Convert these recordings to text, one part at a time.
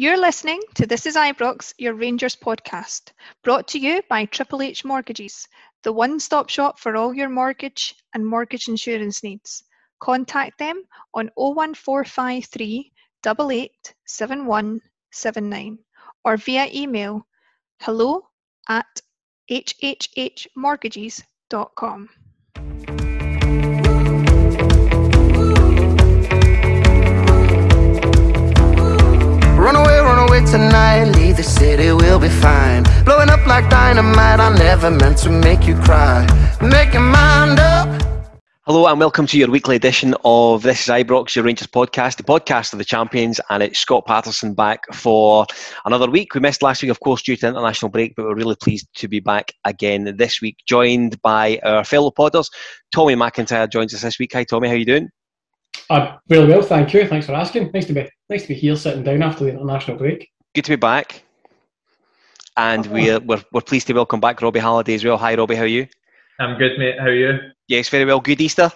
You're listening to This is Ibrox, your Rangers podcast, brought to you by Triple H Mortgages, the one-stop shop for all your mortgage and mortgage insurance needs. Contact them on 01453 887179 or via email hello@hhhmortgages.com. Run away tonight, leave the city, we'll be fine. Blowing up like dynamite, I never meant to make you cry. Make your mind up. Hello and welcome to your weekly edition of This is Ibrox, your Rangers podcast, the podcast of the champions, and it's Scott Paterson back for another week. We missed last week, of course, due to international break, but we're really pleased to be back again this week, joined by our fellow podders. Tommy McIntyre joins us this week. Hi Tommy, how are you doing? Really well, thank you. Thanks for asking. Nice to be here, sitting down after the international break. Good to be back, and we're pleased to welcome back Robbie Halliday as well. Hi Robbie, how are you? I'm good, mate. How are you? Yes, very well. Good Easter?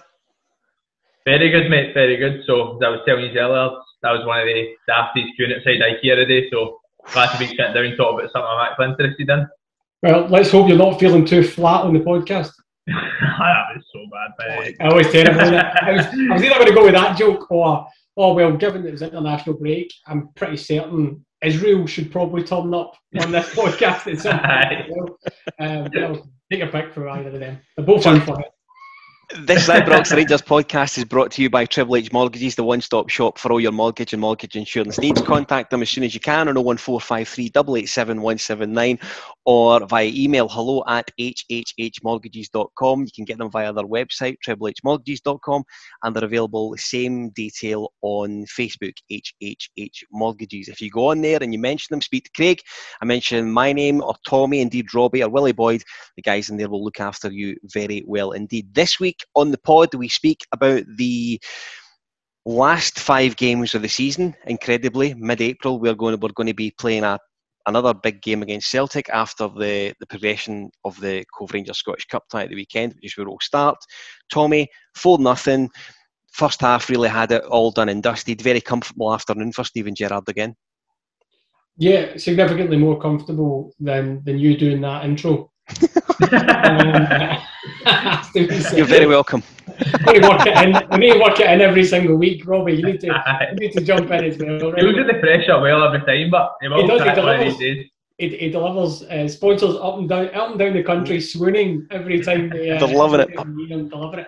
Very good, mate. Very good. So, as I was telling you earlier, that was one of the dafties queuing outside IKEA today. So, glad to be sitting down and talk about something I'm actually interested in. Well, let's hope you're not feeling too flat on the podcast. That was so bad, mate. I was terrible. I was either going to go with that joke or, well, given that it was international break, I'm pretty certain Israel should probably turn up on this podcast at some point. Take a pick for either of them. They're both on fire. This Ibrox Rangers podcast is brought to you by Triple H Mortgages, the one-stop shop for all your mortgage and mortgage insurance needs. Contact them as soon as you can on 01453 887179 or via email hello@hhhmortgages.com. You can get them via their website, triplehmortgages.com, and they're available the same detail on Facebook, HHH Mortgages. If you go on there and you mention them, speak to Craig, I mention my name or Tommy, indeed Robbie or Willie Boyd, the guys in there will look after you very well indeed. This week on the pod, we speak about the last 5 games of the season. Incredibly, mid-April, we're going to be playing another big game against Celtic after the progression of the Cove Rangers Scottish Cup tie at the weekend, which is where it'll start. Tommy, 4-0. First half really had it all done and dusted. Very comfortable afternoon for Steven Gerrard again. Yeah, significantly more comfortable than you doing that intro. You're very welcome. We need to work it in every single week, Robbie. You need to jump in as well. Right? He'll do the pressure well every time, but he delivers sponsors up and down the country swooning every time they're loving it. Deliver it.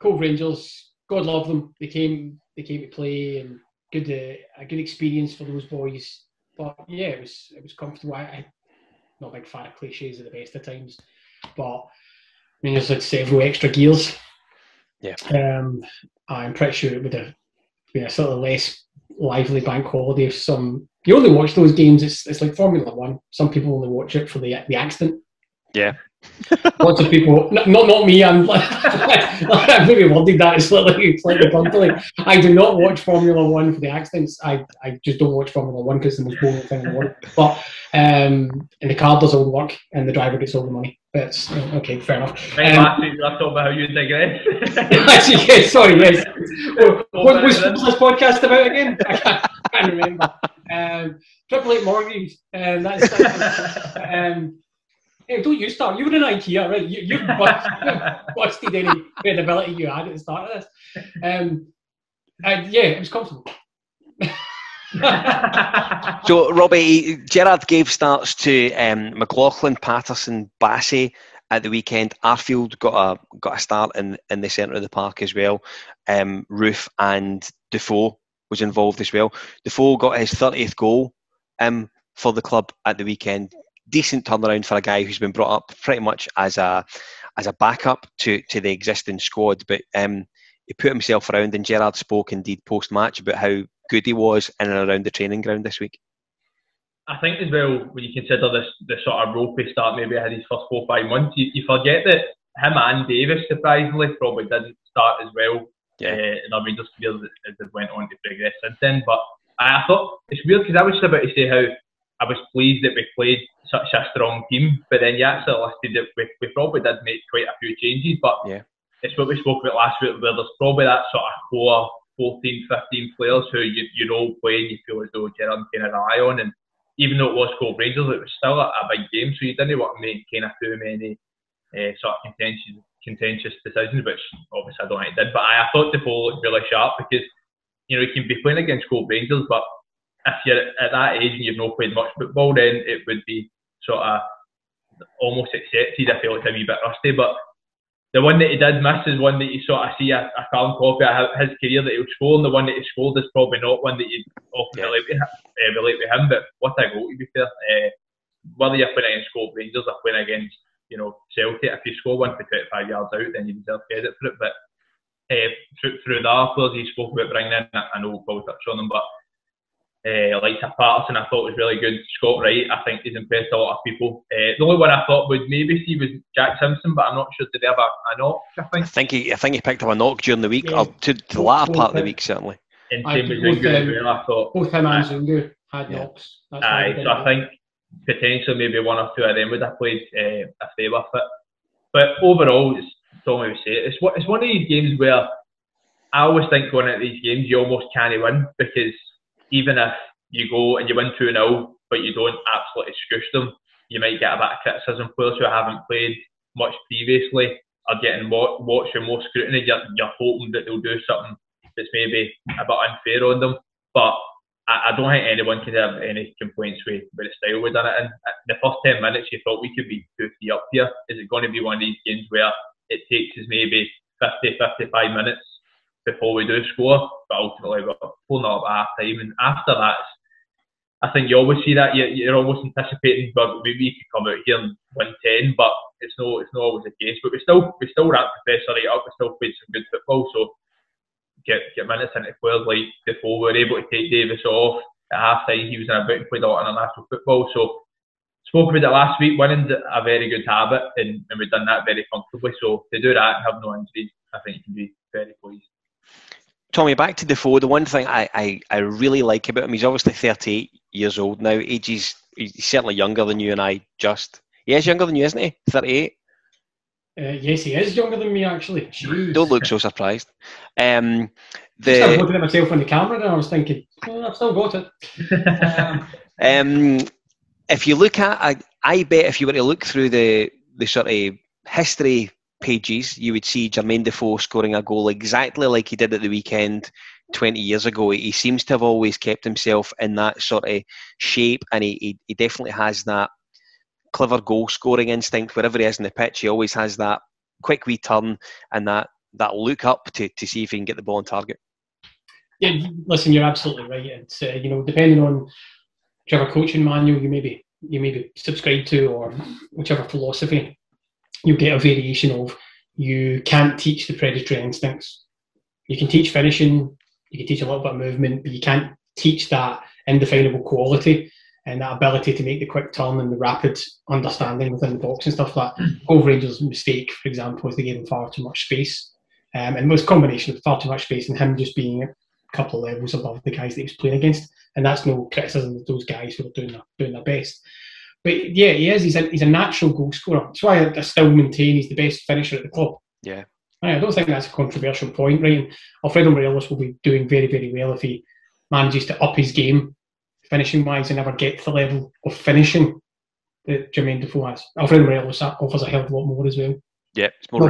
Cove Rangers, God love them. They came to play, and a good experience for those boys. But yeah, it was comfortable. I'm not a big fan of cliches at the best of times, but Rangers had several extra gears. Yeah. I'm pretty sure it would have been a sort of less lively bank holiday if you only watch those games. It's like Formula One. Some people only watch it for the accident. Yeah. Lots of people, not me. I've maybe worded that slightly bluntly. I do not watch Formula One for the accidents. I just don't watch Formula One because it's the most boring thing in the world. But and the car does all the work and the driver gets all the money. But it's okay, fair enough. Last week we were talking about how you digress. Yes, sorry, yes. What was this podcast about again? I can't remember. Triple H Mortgages. That's. Hey, don't you start. You were in IKEA, right? You busted any credibility you had at the start of this. Yeah, it was comfortable. So, Robbie, Gerrard gave starts to McLaughlin, Paterson, Bassey at the weekend. Arfield got a start in the centre of the park as well. Roofe and Defoe was involved as well. Defoe got his 30th goal for the club at the weekend. Decent turnaround for a guy who's been brought up pretty much as a backup to the existing squad, but he put himself around, and Gerrard spoke indeed post-match about how good he was in and around the training ground this week. I think as well, when you consider the sort of ropey start maybe had his first 4 or 5 months, you forget that him and Davis surprisingly probably didn't start as well in our Rangers career as they went on to progress since then. But I thought it's weird because I was about to say how I was pleased that we played such a strong team, but then you actually listed that we probably did make quite a few changes, but it's what we spoke about last week, where there's probably that sort of core 14, 15 players who you're all playing, you feel as though you're on kind of eye on, and even though it was Cove Rangers, it was still a big game, so you didn't want to make kind of too many sort of contentious decisions, which obviously I don't think it did. But I thought Defoe looked really sharp because, you know, you can be playing against Cove Rangers, but if you're at that age and you've not played much football, then it would be sort of almost accepted if he looked a wee bit rusty. But the one that he did miss is one that you sort of see a carbon copy of his career that he'll score, and the one that he scored is probably not one that you often relate to him, but what a goal, to be fair. Whether you're playing against Cove Rangers or playing against, you know, Celtic, if you score one for 25 yards out, then you deserve credit for it. But through the other players he spoke about bringing in, I know we'll touch on them, but like Paterson, I thought was really good. Scott Wright, I think he's impressed a lot of people. The only one I thought would maybe see was Jack Simpson, but I'm not sure, did he have a knock? I think he picked up a knock during the week, or to the latter part of the week certainly. And same with Zungu as well. I thought both him and Zungu had knocks. So I think potentially maybe one or two of them would have played if they were fit. But overall, it's Tommy would say, it's one of these games where I always think going into these games you almost can't win, because even if you go and you win 2-0 but you don't absolutely scoosh them, you might get a bit of criticism. Players who haven't played much previously are getting watched with more scrutiny. You're hoping that they'll do something that's maybe a bit unfair on them, but I don't think anyone can have any complaints with the style we've done it in. The first 10 minutes you thought we could be 2-3 up here. Is it going to be one of these games where it takes us maybe 50-55 minutes before we do score, but ultimately we're pulling up at half time, and after that, I think you always see that you're almost anticipating, but maybe we could come out here and win 10, but it's not always the case. But we still ramped the pressure right up. We still played some good football, so get minutes into players like Defoe. We were able to take Davis off at half time. He was in a bit and played a lot of international football, so spoke about it last week. Winning's a very good habit, and we've done that very comfortably. So to do that and have no injuries, I think you can be very pleased. Tommy, back to Defoe. The one thing I really like about him, he's obviously 38 years old now. He's certainly younger than you and I. He is younger than you, isn't he? 38. Yes, he is younger than me, actually. Jeez. Don't look so surprised. I was looking at myself on the camera and I was thinking, I've still got it. If you look at, I bet if you were to look through the sort of history pages, you would see Jermaine Defoe scoring a goal exactly like he did at the weekend 20 years ago. He seems to have always kept himself in that sort of shape, and he definitely has that clever goal scoring instinct. Wherever he is in the pitch, he always has that quick wee turn and that look up to see if he can get the ball on target. Yeah, listen, you're absolutely right. It's depending on whichever coaching manual you maybe subscribe to, or whichever philosophy, you get a variation of. You can't teach the predatory instincts. You can teach finishing, you can teach a little bit of movement, but you can't teach that indefinable quality and that ability to make the quick turn and the rapid understanding within the box and stuff like that. Cove Rangers' mistake, for example, is they gave him far too much space. And it was a combination of far too much space and him just being a couple of levels above the guys that he was playing against. And that's no criticism of those guys who are doing their best. But yeah, he is. He's a natural goal scorer. That's why I still maintain he's the best finisher at the club. Yeah. I don't think that's a controversial point, right? And Alfredo Morelos will be doing very, very well if he manages to up his game finishing-wise and never get to the level of finishing that Jermaine Defoe has. Alfredo Morelos offers a hell of a lot more as well. Yeah, it's more. I'm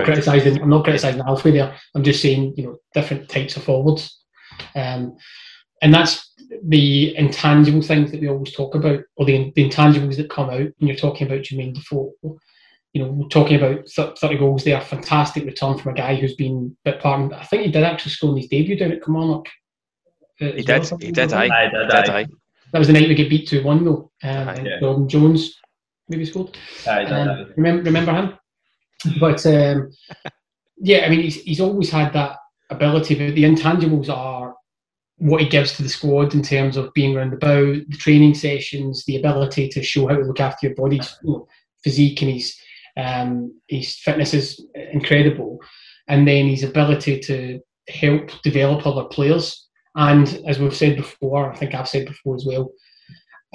not criticising Alfie there. I'm just saying, different types of forwards. And that's the intangible things that we always talk about, or the intangibles that come out when you're talking about Jermaine Defoe. We're talking about 30 goals there, fantastic return from a guy who's been a bit part. I think he did actually score in his debut down at Kilmarnock. He did. Aye. That was the night we get beat 2-1 though. Gordon Jones maybe scored. Remember him? But he's always had that ability. But the intangibles are what he gives to the squad in terms of being round about, the training sessions, the ability to show how to look after your body's physique, and his fitness is incredible. And then his ability to help develop other players. And as we've said before, I think I've said before as well,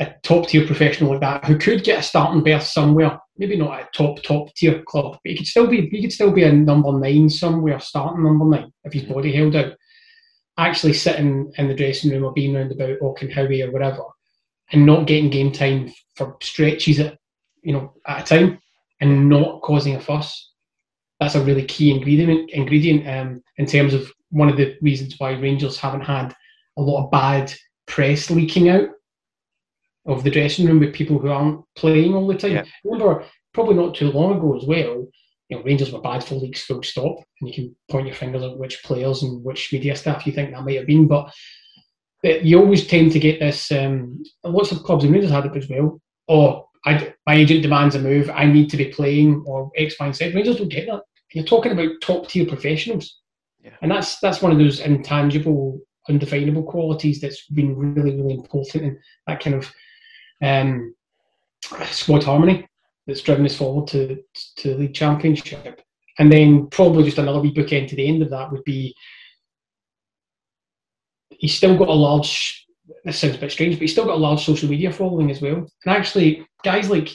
a top-tier professional like that who could get a starting berth somewhere, maybe not a top-tier club, but he could still be a number 9 somewhere, starting number 9 if his body held out. actually sitting in the dressing room or being round about Auchenhowie or whatever, and not getting game time for stretches at a time, and not causing a fuss. That's a really key ingredient in terms of one of the reasons why Rangers haven't had a lot of bad press leaking out of the dressing room with people who aren't playing all the time. Yeah. Remember, probably not too long ago as well, Rangers were bad for leaks full stop, and you can point your fingers at which players and which media staff you think that might have been, but you always tend to get this, lots of clubs, and Rangers had it as well, my agent demands a move, I need to be playing, or X, Y, and Z. Rangers don't get that. You're talking about top-tier professionals. Yeah. And that's one of those intangible, undefinable qualities that's been really, really important, and that kind of squad harmony that's driven us forward to the league championship. And then probably just another wee bookend to the end of that would be, he's still got a large, this sounds a bit strange, but he's still got a large social media following as well. And actually, guys like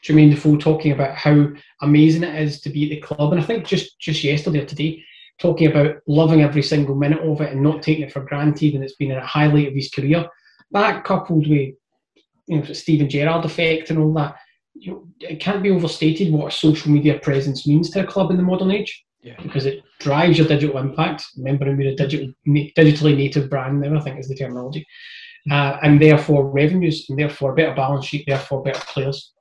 Jermaine Defoe talking about how amazing it is to be at the club, and I think just yesterday or today, talking about loving every single minute of it and not taking it for granted, and it's been a highlight of his career. That coupled with Steven Gerrard effect and all that, it can't be overstated what a social media presence means to a club in the modern age. Yeah. Because it drives your digital impact. Remembering we're a digitally native brand now, I think is the terminology, and therefore revenues, and therefore a better balance sheet, therefore better players.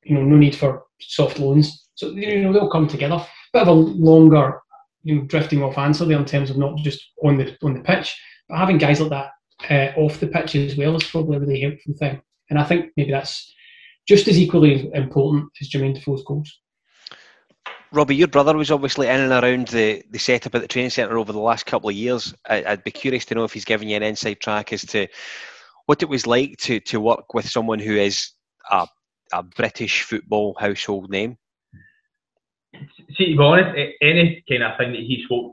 No need for soft loans. So they'll come together. Bit of a longer, drifting off answer there in terms of not just on the pitch, but having guys like that off the pitch as well is probably a really helpful thing. And I think maybe that's just as equally important as Jermaine Defoe's goals. Robbie, your brother was obviously in and around the setup at the training centre over the last couple of years. I'd be curious to know if he's given you an inside track as to what it was like to work with someone who is a British football household name. See, to be honest, any kind of thing that he spoke,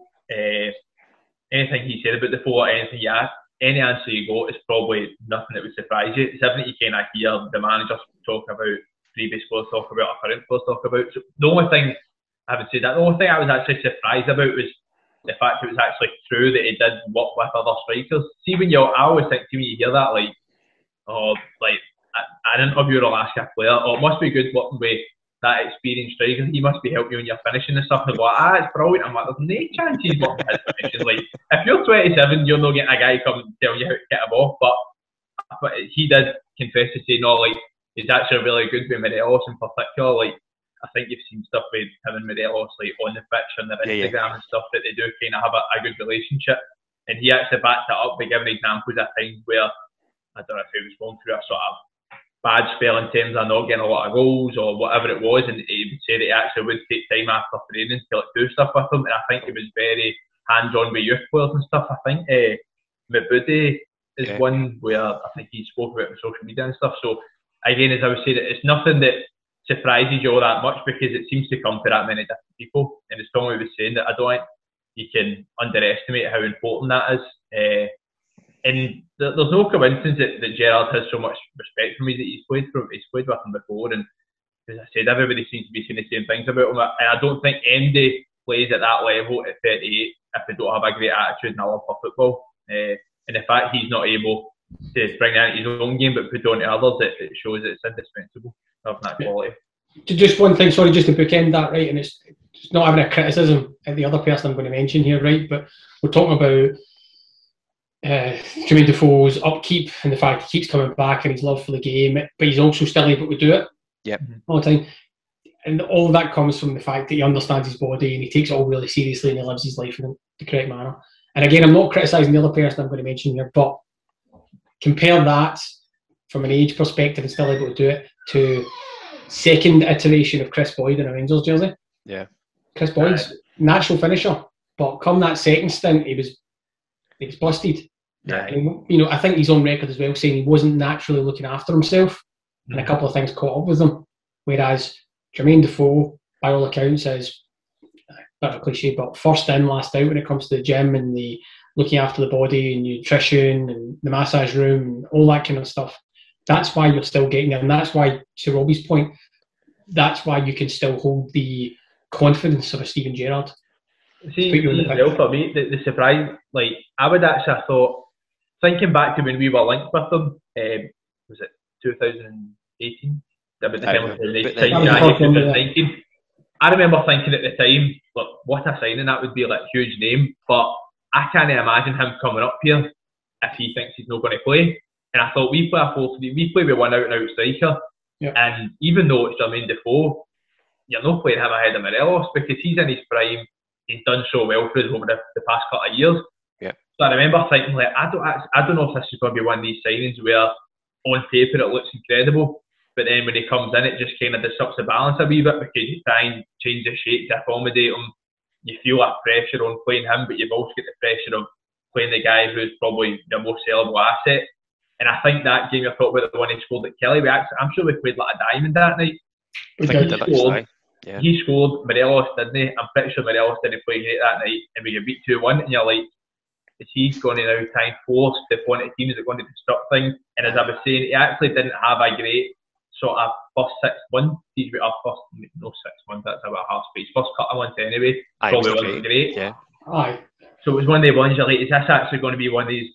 anything he said about the four, anything you ask, any answer you got is probably nothing that would surprise you. It's everything you kind of hear the managers talk about, previous players talk about, or current players talk about. So the only thing I would say that the only thing I was actually surprised about was the fact it was actually true that he did work with other strikers. See, I always think when you hear that, an interviewer will ask a player, it must be good working with that experienced striker, he must be helping you when you're finishing and stuff. And they go, it's brilliant. I'm like, there's no chance he's working his finishing. Like, if you're 27, you're not getting a guy come and tell you how to get a ball. But he did confess to say, no, like, he's actually really good with Morelos in particular. Like, I think you've seen stuff with him and Morelos, like, on the pitch and their Instagram and stuff, that they do kind of have a good relationship. And he actually backed it up by giving examples at times where, I don't know if he was going through a sort of bad spell in terms of not getting a lot of goals or whatever it was, and he would say that he actually would take time after training to do stuff with them. And I think he was very hands-on with youth players and stuff. I think Mabudi is one where I think he spoke about with social media and stuff. So again, as I would say, that it's nothing that surprises you all that much, because it seems to come to that many different people. And as Tommy was saying, that I don't think you can underestimate how important that is. And there's no coincidence that Gerrard has so much respect for me, that he's played with him before, and as I said, everybody seems to be saying the same things about him. And I don't think anybody plays at that level at 38 if they don't have a great attitude and a love for football. And the fact he's not able to bring that into his own game but put it on to others, it shows that it's indispensable of that quality. Just one thing, sorry, just to bookend that, right? And it's not having a criticism at the other person I'm going to mention here, right? But we're talking about Jermaine Defoe's upkeep and the fact he keeps coming back and his love for the game, but he's also still able to do it all the time. And all of that comes from the fact that he understands his body and he takes it all really seriously and he lives his life in the correct manner. And again, I'm not criticising the other person I'm going to mention here, but compare that from an age perspective and still able to do it to second iteration of Chris Boyd in a Rangers jersey. Yeah. Chris Boyd's natural finisher, but come that second stint, he was busted. Yeah. And, I think he's on record as well saying he wasn't naturally looking after himself, and a couple of things caught up with him. Whereas Jermaine Defoe, by all accounts, is a bit of a cliche, but first in, last out when it comes to the gym and the looking after the body and nutrition and the massage room and all that kind of stuff. That's why you're still getting there, and that's why, to Robbie's point, that's why you can still hold the confidence of a Steven Gerrard well, for me, the surprise, like, I would actually have thought, thinking back to when we were linked with them, was it 2018? About the time of the 2019. I remember thinking at the time, look, what a signing, that would be like a huge name, but I can't imagine him coming up here if he thinks he's not going to play. And I thought, we play a 4-3, we play with one out-and-out striker, and even though it's Jermaine Defoe, you're not playing him ahead of Morelos because he's in his prime. He's done so well for us over the past couple of years. So I remember thinking, like, I don't know if this is going to be one of these signings where on paper it looks incredible, but then when he comes in, it just kind of disrupts the balance a wee bit because you try and change the shape to accommodate him. You feel that pressure on playing him, but you've also got the pressure of playing the guy who's probably your most sellable asset. And I think that game you're talking about, the one he scored at Kelly, I'm sure we played like a diamond that night. He scored, Morelos didn't he? I'm pretty sure Morelos didn't play great that night, and we get beat 2-1, and you're like, is he going to now try and force the opponent team? Is it going to disrupt things? And as I was saying, he actually didn't have a great sort of first 6 months. He's got our first, no 6 months, that's about half space. First couple of months anyway, probably wasn't great. So it was one of the ones you're like, is this actually going to be one of these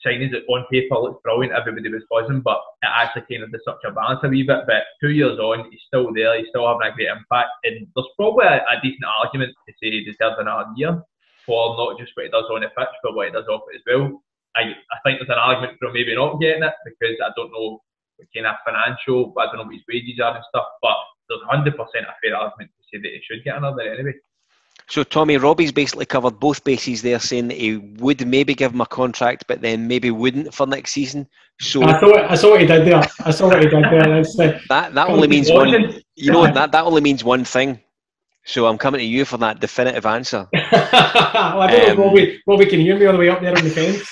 signings that on paper looks brilliant, everybody was buzzing, but it actually kind of disrupts your balance a wee bit. But 2 years on, he's still there, he's still having a great impact, and there's probably a decent argument to say he deserves another year for not just what he does on the pitch, but what he does off it as well. I think there's an argument for maybe not getting it because I don't know what kind of financial, I don't know what his wages are and stuff, but there's 100% a fair argument to say that he should get another anyway. So, Tommy, Robbie's basically covered both bases there, saying that he would maybe give him a contract, but then maybe wouldn't for next season. So I saw what he did there. That only means one. You know, that only means one thing. So I'm coming to you for that definitive answer. Well, I don't know if Robbie can hear me all the way up there on the fence.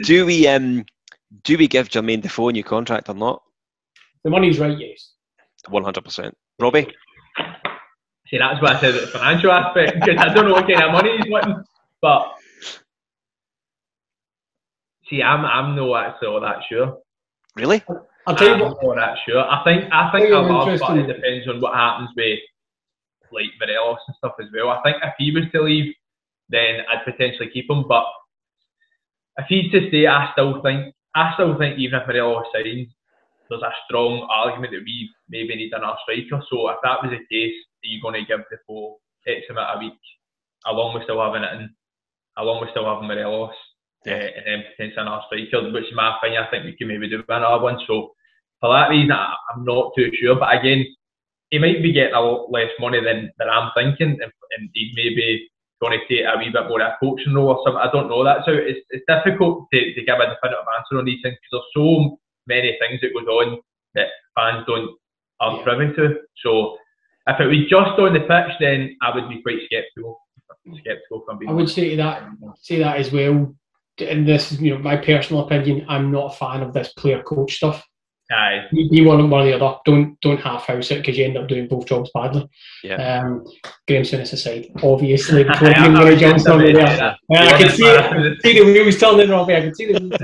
Do we give Jermaine Defoe a new contract or not? The money's right, yes. 100%. Robbie? See, that's why I said the financial aspect, because I don't know what kind of money he's wanting, but see, I'm not actually all that sure. Really? I'll tell you what. I'm not that sure. I think a large part it depends on what happens with like Morelos and stuff as well. I think if he was to leave, then I'd potentially keep him. But if he's to stay, I still think even if Morelos signs, there's a strong argument that we maybe need another striker. So if that was the case, are you going to give Defoe X amount a week, along with still having Morelos, and then potentially another striker, which in my opinion, I think we can maybe do another one. So for that reason, I'm not too sure. But again, he might be getting a lot less money than I'm thinking, and he's maybe going to take a wee bit more of a coaching role or something. I don't know that. So it's difficult to give a definitive answer on these things because there's so many things that goes on that fans aren't privy to. So if it was just on the pitch, then I would be quite sceptical. From being I would say that as well. And this is, my personal opinion. I'm not a fan of this player-coach stuff. Aye. Be one or the other. Don't half-house it because you end up doing both jobs badly. Yeah. Graham Souness aside, obviously. I can see the wheels turning, Robbie. I can see the wheels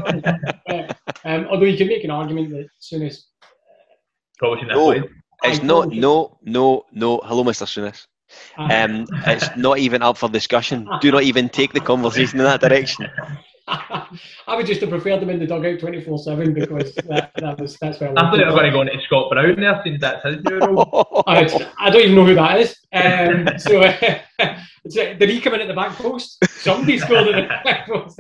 turning. Although you can make an argument that Souness probably shouldn't have played. It's not. No. Hello, Mr. Souness. It's not even up for discussion. Do not even take the conversation in that direction. I would just have preferred them in the dugout 24/7 because that's where I thought they were going to go into Scott Brown there since that's his new role. I don't even know who that is. Did he come in at the back post? Somebody scored at the back post.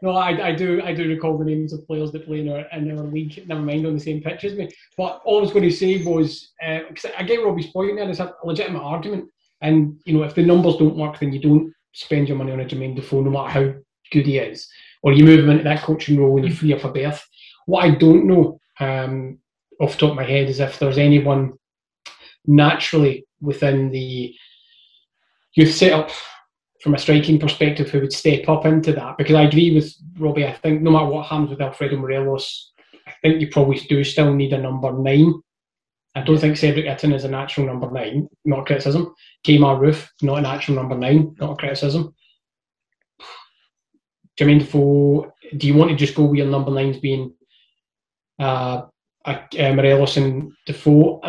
No, I do recall the names of players that play in our league, never mind on the same pitch as me. But all I was going to say was, because I get Robbie's point there, it's a legitimate argument. And, if the numbers don't work, then you don't spend your money on a Jermaine Defoe, no matter how good he is. Or you move him into that coaching role and you free up a berth. What I don't know, off the top of my head, is if there's anyone naturally within the youth setup from a striking perspective who would step up into that. Because I agree with Robbie, I think no matter what happens with Alfredo Morelos, I think you probably do still need a number 9. I don't think Cedric Itten is a natural number 9, not a criticism. Kemar Roofe, not a natural number 9, not a criticism. Jermaine Defoe, do you want to just go with your number 9s being a Morelos and Defoe.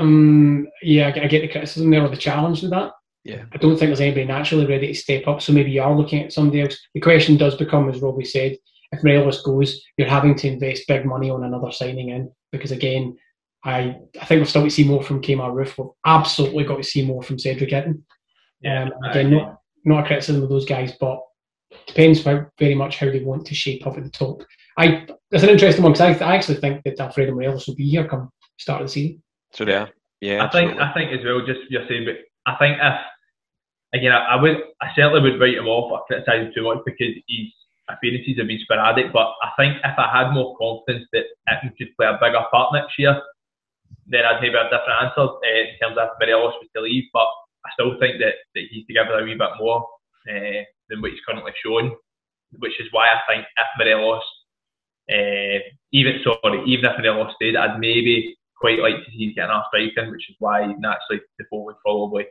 Yeah, I get the criticism there, or the challenge with that. Yeah. I don't think there's anybody naturally ready to step up, so maybe you are looking at somebody else. The question does become, as Robbie said, if Morelos goes, you're having to invest big money on another signing in, because again, I think we've still got to see more from Kemar Roofe. We've absolutely got to see more from Cedric Itten. Again, not a criticism of those guys, but it depends very much how they want to shape up at the top. That's an interesting one, because I actually think that Alfredo Morelos will be here come start of the season. So yeah, I think as well, just you're saying, but I think if again, I certainly would write him off or criticise him too much, because his appearances have been sporadic. But I think if I had more confidence that Itten could play a bigger part next year, then I'd maybe have a different answer in terms of if Morelos was to leave. But I still think that he's to give it a wee bit more than what he's currently shown, which is why I think if Morelos, even if Morelos stayed, I'd maybe quite like to see he's getting our striking, which is why naturally Defoe would probably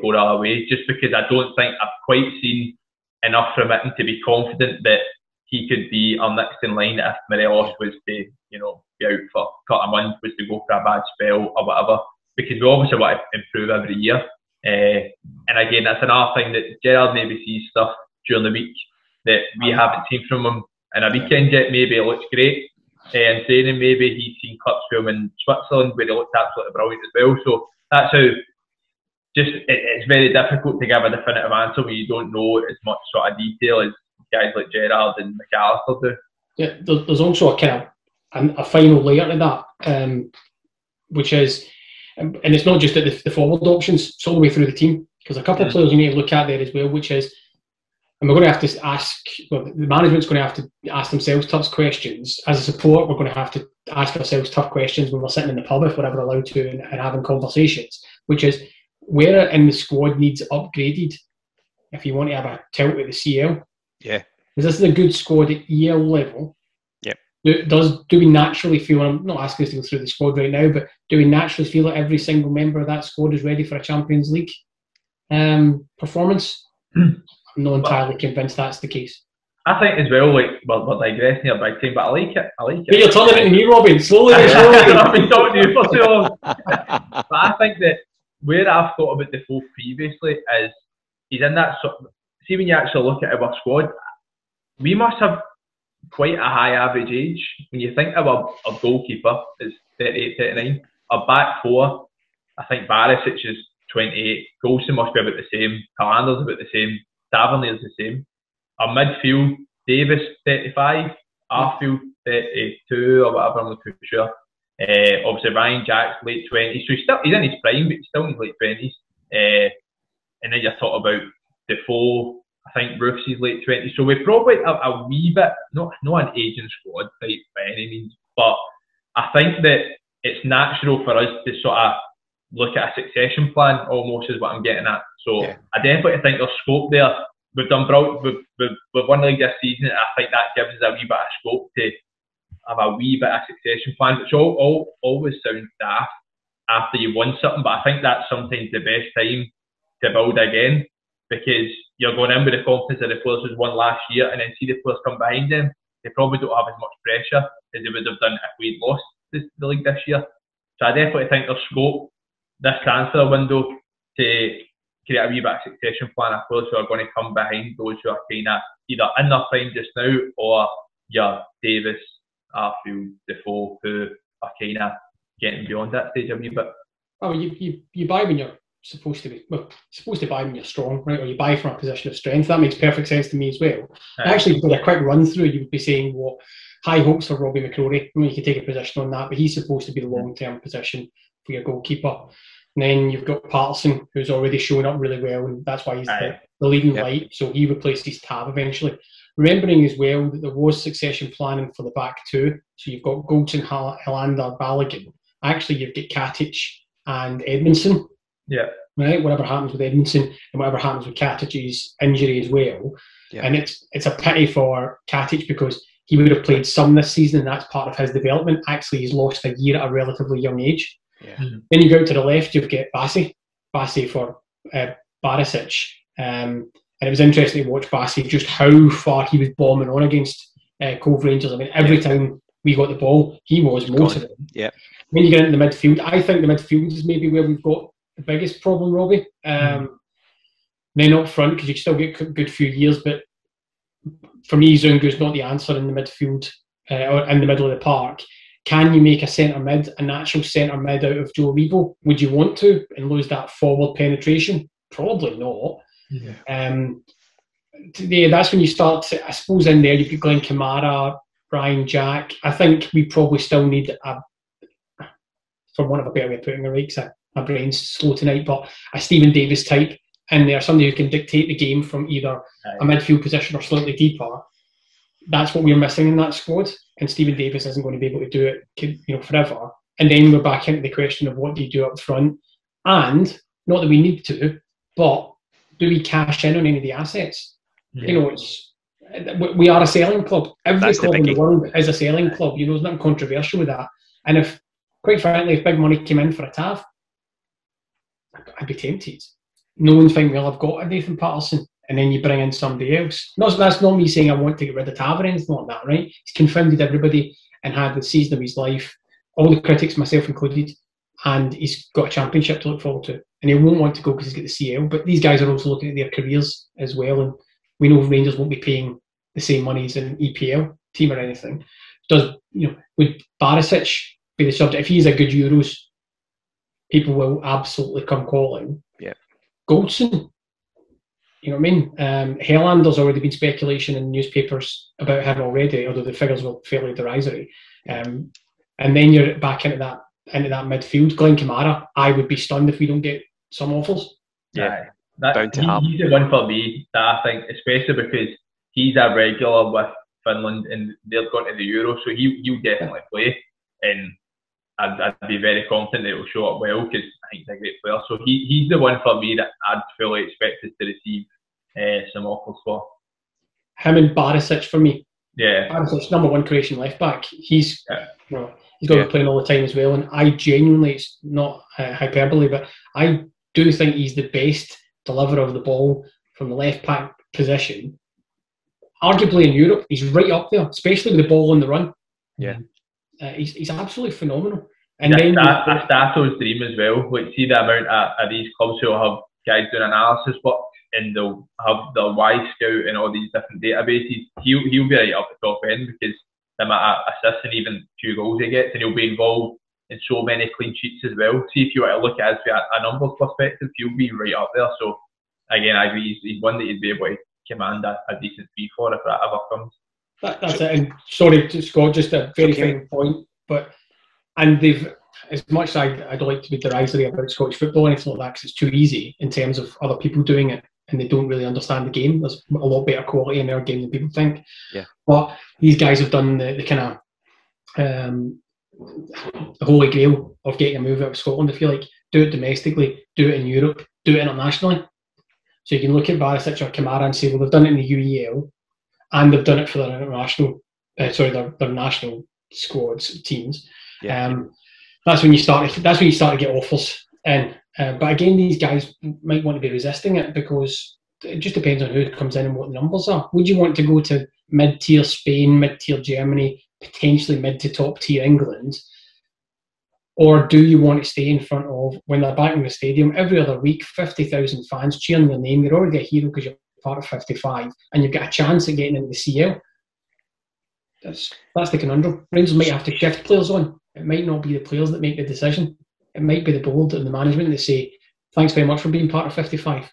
go the other way, just because I don't think I've quite seen enough from it to be confident that he could be our next in line if Morelos was to, be out for a couple of months, was to go for a bad spell or whatever, because we obviously want to improve every year. And again, that's another thing that Gerrard maybe sees stuff during the week that we haven't seen from him in a weekend yet. Maybe it looks great in training, maybe he's seen clips from him in Switzerland where he looked absolutely brilliant as well. So that's how it's very difficult to give a definitive answer when you don't know as much sort of detail as guys like Gerrard and McAllister do. Yeah, there's also a final layer to that, which is, and it's not just at the forward options, it's all the way through the team, because a couple of players you need to look at there as well, which is, and we're going to have to ask, well, the management's going to have to ask themselves tough questions. As a support, we're going to have to ask ourselves tough questions when we're sitting in the pub, if we're ever allowed to, and having conversations, which is, where in the squad needs upgraded if you want to have a tilt at the CL? Yeah. Because this is a good squad at EL level. Yep. Do we naturally feel, and I'm not asking us to go through the squad right now, but do we naturally feel that every single member of that squad is ready for a Champions League performance? I'm not entirely convinced that's the case. I think as well, like, we're digressing here big time, but I like it. But you're turning it to me, Robin, slowly. I've been talking to you for too long. But I think that where I've thought about Defoe previously is he's in that sort of, see, when you actually look at our squad, we must have quite a high average age. When you think of our goalkeeper is 38, 39, our back four, I think Barisic is 28, Golson must be about the same, Calander's about the same, Tavernier's the same. Our midfield, Davis 35, Arfield 32 or whatever, I'm not too sure. Obviously Ryan Jack's late 20s, so he's in his prime, but he's still in his late 20s. And then you're talking about Defoe, I think Roofe's his late 20s, so we're probably a wee bit, not an aging squad by any means, but I think that it's natural for us to sort of look at a succession plan almost, is what I'm getting at. So yeah. I definitely think there's scope there. We've done brilliant, we've won the league this season, and I think that gives us a wee bit of scope to have a wee bit of succession plan, which always sounds daft after you've won something, but I think that's sometimes the best time to build again, because you're going in with the confidence that the players who won last year, and then see the players come behind them, they probably don't have as much pressure as they would have done if we'd lost the league this year. So I definitely think there's scope this transfer window to create a wee bit of succession plan of players who are going to come behind those who are kind of either in their prime just now, or your Davis, Arfield, Defoe, who are kind of getting beyond that stage a wee bit. Oh, you buy when you're supposed to buy when you're strong, right? Or you buy from a position of strength. That makes perfect sense to me as well. Actually, with a quick run through, you would be saying what high hopes for Robbie McCrory. I mean, you can take a position on that, but he's supposed to be the long-term position for your goalkeeper. And then you've got Paterson, who's already shown up really well, and that's why he's the leading light. So he replaces Tab eventually. Remembering as well that there was succession planning for the back two. So you've got Golson, Helander, Balogun. Actually, you've got Katic and Edmondson. Yeah. Right. Whatever happens with Edmondson and whatever happens with Katic's injury as well. Yeah. And it's a pity for Katic, because he would have played some this season, and that's part of his development. Actually, he's lost a year at a relatively young age. Yeah. Then you go to the left, you've got Bassi for Barisic. And it was interesting to watch Bassi, just how far he was bombing on against Cove Rangers. I mean, every time we got the ball. He was most of it. Yeah. When you get into the midfield, I think the midfield is maybe where we've got the biggest problem, Robbie. Then up front, because you can still get a good few years, but for me, Zungu's not the answer in the midfield or in the middle of the park. Can you make a centre mid, a natural centre mid out of Joe Rebo? Would you want to and lose that forward penetration? Probably not. That's when you start to, I suppose in there you've got Glenn Kamara, Brian Jack. I think we probably still need for want of a better way of putting it, right, because my brain's slow tonight, but a Stephen Davis type in there, somebody who can dictate the game from either a midfield position or slightly deeper. That's what we're missing in that squad, and Stephen Davis isn't going to be able to do it, forever. And then we're back into the question of what do you do up front, and not that we need to, but do we cash in on any of the assets? We are a selling club. Every club in the world is a selling club. There's nothing controversial with that. And if, quite frankly, if big money came in for a Tav, I'd be tempted. No one think, well, I've got a Nathan Patterson, and then you bring in somebody else. No, that's not me saying I want to get rid of Tav or anything like that, right? He's confounded everybody and had the season of his life, all the critics, myself included, and he's got a championship to look forward to. And he won't want to go because he's got the CL, but these guys are also looking at their careers as well, and we know Rangers won't be paying the same money as an EPL team or anything. Would Barisic be the subject? If he's a good Euros, people will absolutely come calling. Yeah. Goldson, you know what I mean? Haaland, there's already been speculation in newspapers about him already, although the figures were fairly derisory. And then you're back into that midfield. Glenn Kamara, I would be stunned if we don't get some offers. Yeah. He's the one for me that I think, especially because he's a regular with Finland and they're going to the Euro, so he'll definitely play, and I'd be very confident that he'll show up well because I think he's a great player. So he's the one for me that I'd fully expected to receive some offers for. Him and Barisic for me. Yeah, Barisic, number one Croatian left back. He's got to be playing all the time as well, and I genuinely, it's not hyperbole, but I do think he's the best deliverer of the ball from the left back position. Arguably in Europe, he's right up there, especially with the ball on the run. Yeah, he's absolutely phenomenal. And that's Dato's dream as well. Like, see the amount of these clubs who will have guys doing analysis work, and they'll have the Y Scout and all these different databases. He'll be right up the top end because the amount of assists and even few goals he gets, and he'll be involved in so many clean sheets as well. See, if you were to look at it from a numbers perspective, he'll be right up there. So again, I agree, he's one that you'd be able to command a decent fee for if that ever comes. That's it. And sorry to Scott, just a very final point, and they've, as much as I'd like to be derisory about Scottish football and anything like that, because it's too easy in terms of other people doing it and they don't really understand the game. There's a lot better quality in their game than people think. Yeah. But these guys have done the kind of the holy grail of getting a move out of Scotland, if you like. Do it domestically, do it in Europe, do it internationally. So you can look at Barisic or Kamara and say, well, they've done it in the UEL and they've done it for their international, their national squads, teams. Yeah. That's when you start to get offers in. But again, these guys might want to be resisting it because it just depends on who comes in and what the numbers are. Would you want to go to mid-tier Spain, mid-tier Germany, potentially mid to top-tier England? Or do you want to stay in front of, when they're back in the stadium, every other week, 50,000 fans cheering your name? You're already a hero because you're part of 55 and you've got a chance at getting into the CL. That's the conundrum. Rangers might have to shift players on. It might not be the players that make the decision. It might be the board and the management that say, thanks very much for being part of 55.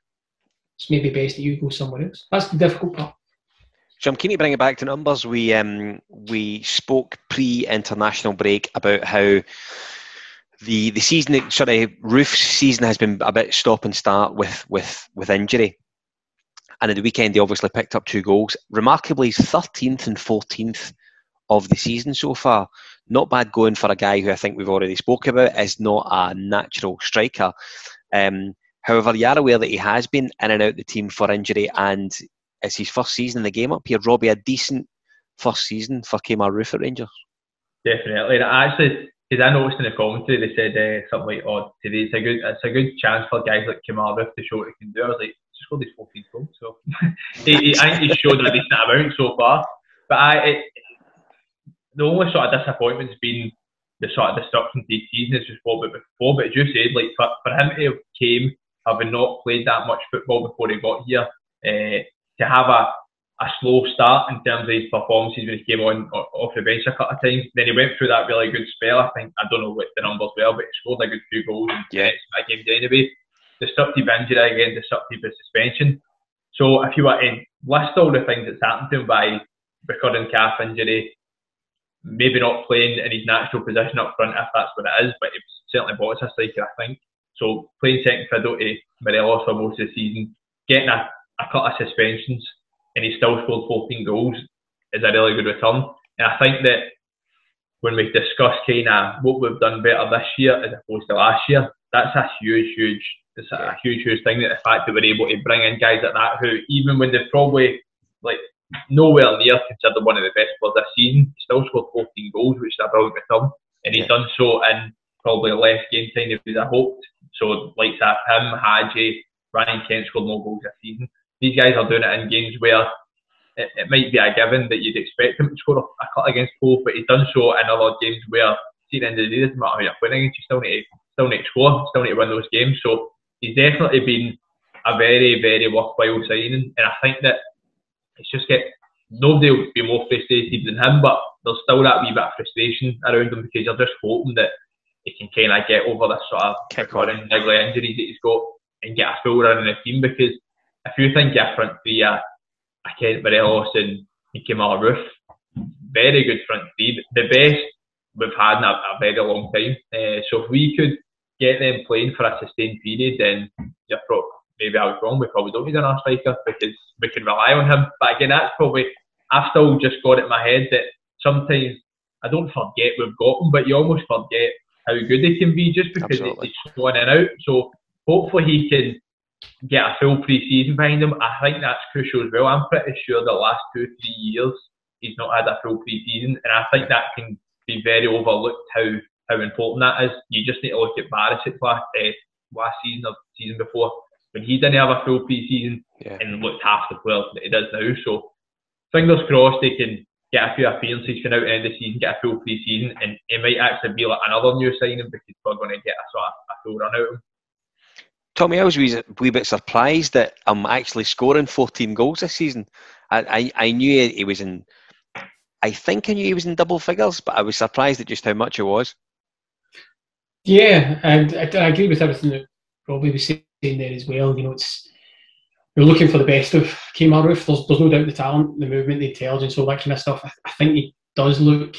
It's maybe best that you go somewhere else. That's the difficult part. So I'm keen to bring it back to numbers. We spoke pre-international break about how the season, Roofe's season has been a bit stop and start with injury. And at the weekend, he obviously picked up 2 goals. Remarkably, 13th and 14th of the season so far. Not bad going for a guy who I think we've already spoke about is not a natural striker. However, you are aware that he has been in and out the team for injury, and it's his first season in the game up here. Robbie, a decent first season for Kemar Roofe at Rangers. Definitely. Actually, because I noticed in the commentary they said something like, "Oh, today it's a good chance for guys like Kemar Roofe to show what he can do." I was like, just scored these 14 goals, so I think he's showed a decent amount so far. But the only sort of disappointment's been the sort of destruction to his season, as we spoke about before. But as you said, like for him to have came, having not played that much football before he got here, to have a slow start in terms of his performances when he came on off the bench a couple of times. Then he went through that really good spell. I don't know what the numbers were, but he scored a good few goals in that game anyway. Destructive injury again, destructive suspension. So if you were to list all the things that's happened to him by recurring calf injury, maybe not playing in his natural position up front if that's what it is, but he certainly bought us a striker, I think. So playing second fiddle to Morelos for most of the season, getting a couple of suspensions, and he still scored 14 goals is a really good return. And I think that when we discuss kind of what we've done better this year as opposed to last year, that's a huge thing. That the fact that we're able to bring in guys like that who, even when they're probably like nowhere near considered one of the best players this season, he still scored 14 goals, which is a brilliant return. And he's done so in probably less game time than we hoped. So like that, him, Hadji, Ryan Kent scored more goals this season. These guys are doing it in games where it might be a given that you'd expect him to score a cut against Cove, but he's done so in other games where, see, at the end of the day, it doesn't matter who you're playing against, you still need to score, still need to win those games. So he's definitely been a very, very worthwhile signing, and I think that it's just nobody will be more frustrated than him, but there's still that wee bit of frustration around him because you're just hoping that he can kind of get over this sort of niggly injuries that he's got and get a full run in the team. Because if you think of a front three, a Kent Morelos and Kemar Roofe, very good front three, the best we've had in a very long time. So if we could get them playing for a sustained period, then you're probably, maybe I was wrong, we probably don't need another striker because we can rely on him. But again, that's probably, I've still just got it in my head that sometimes I don't forget we've got him, but you almost forget how good he can be just because he's so in and out. So hopefully he can get a full pre-season behind him. I think that's crucial as well. I'm pretty sure the last 2-3 years he's not had a full pre-season, and I think that can be very overlooked how important that is. You just need to look at Barisic last season or the season before when he didn't have a full pre-season and looked half the player that he does now. So fingers crossed they can get a few appearances for now at the end of the season, get a full pre-season, and it might actually be like another new signing because we're going to get a sort of a full run out of him. Tommy, I was a wee bit surprised that I'm actually scoring 14 goals this season. I knew he was in, I think I knew he was in double figures, but I was surprised at just how much it was. Yeah, and I agree with everything that Robbie was saying there as well. You know, we're looking for the best of Kemar Roofe. There's no doubt the talent, the movement, the intelligence, all that kind of stuff. I think he does look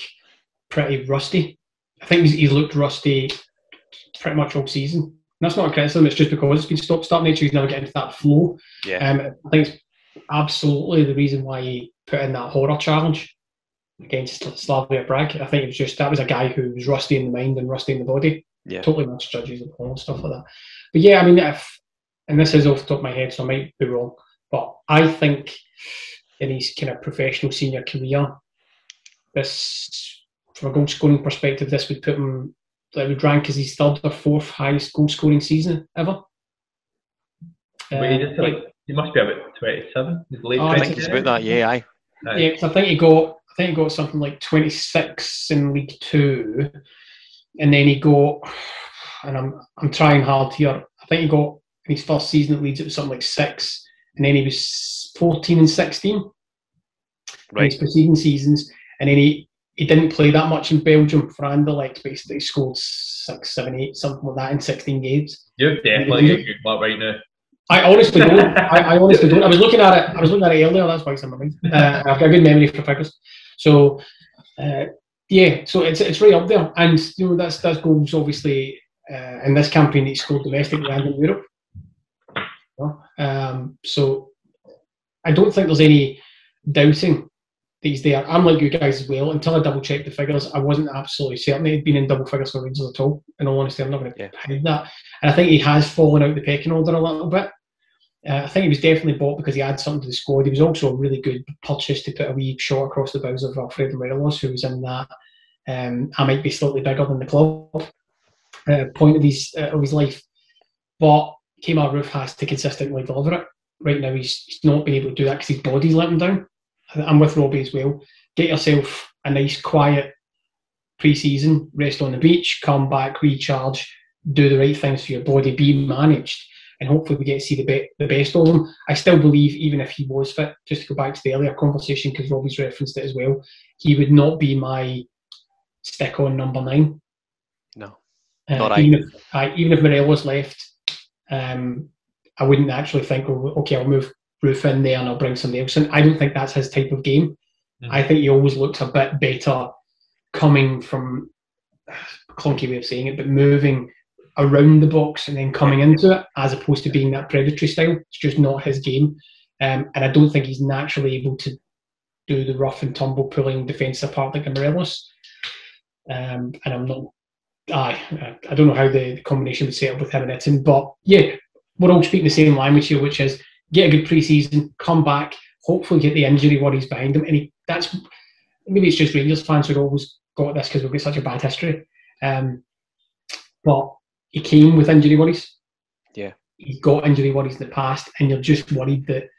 pretty rusty. I think he's looked rusty pretty much all season. And that's not a criticism, it's just because it's been stop-start nature, he's never getting into that flow. I think it's absolutely the reason why he put in that horror challenge against Slavia Prague. I think it was just, that was a guy who was rusty in the mind and rusty in the body. Totally misjudges the ball and stuff like that. But yeah, I mean, and this is off the top of my head, so I might be wrong, but I think in his kind of professional senior career, this, from a goal scoring perspective, this would put him, that would rank as his third or fourth highest goal scoring season ever. He must be about 27. I think it's about that. Yeah, aye. Yeah, because I think he got something like 26 in League Two, and then he got, and I'm trying hard here, I think he got in his first season at Leeds it was something like 6, and then he was 14 and 16 in his preceding seasons, and then he didn't play that much in Belgium for Anderlecht, but he scored 6, 7, 8, something like that in 16 games. You're definitely getting good luck right now. I honestly don't. I honestly don't. I was looking at it earlier. That's why it's in my mind. I've got a good memory for figures. So, yeah. So it's right up there, and you know that's goals obviously in this campaign he scored domestically and in Europe. So I don't think there's any doubting that he's there. I'm like you guys as well. Until I double checked the figures, I wasn't absolutely certain he'd been in double figures for Rangers at all. In all honesty, I'm not going to hide that. And I think he has fallen out the pecking order a little bit. I think he was definitely bought because he had something to the squad. He was also a really good purchase to put a wee shot across the bows of Alfredo Morelos, who was in that I might be slightly bigger than the club point of his life. But Kemar Roofe has to consistently deliver it. Right now he's not been able to do that because his body's let him down. I'm with Robbie as well. Get yourself a nice quiet pre-season, rest on the beach, come back, recharge, do the right things for your body, be managed, and hopefully we get to see the best of him. I still believe, even if he was fit, just to go back to the earlier conversation, because Robbie's referenced it as well, he would not be my stick-on number 9. No. Even if Morelos left, I wouldn't actually think, okay, I'll move Roofe in there and I'll bring somebody else in. I don't think that's his type of game. I think he always looks a bit better coming from, clunky way of saying it, but moving around the box and then coming into it, as opposed to being that predatory style. It's just not his game. And I don't think he's naturally able to do the rough and tumble pulling defence apart like a Morelos. And I'm not, I don't know how the combination would set up with him and Itten, but yeah, we're all speaking the same language here, which is get a good pre-season, come back, hopefully get the injury worries behind him. And that's, maybe it's just Rangers fans who've always got this because we've got such a bad history. But he came with injury worries. Yeah. He's got injury worries in the past, and you're just worried that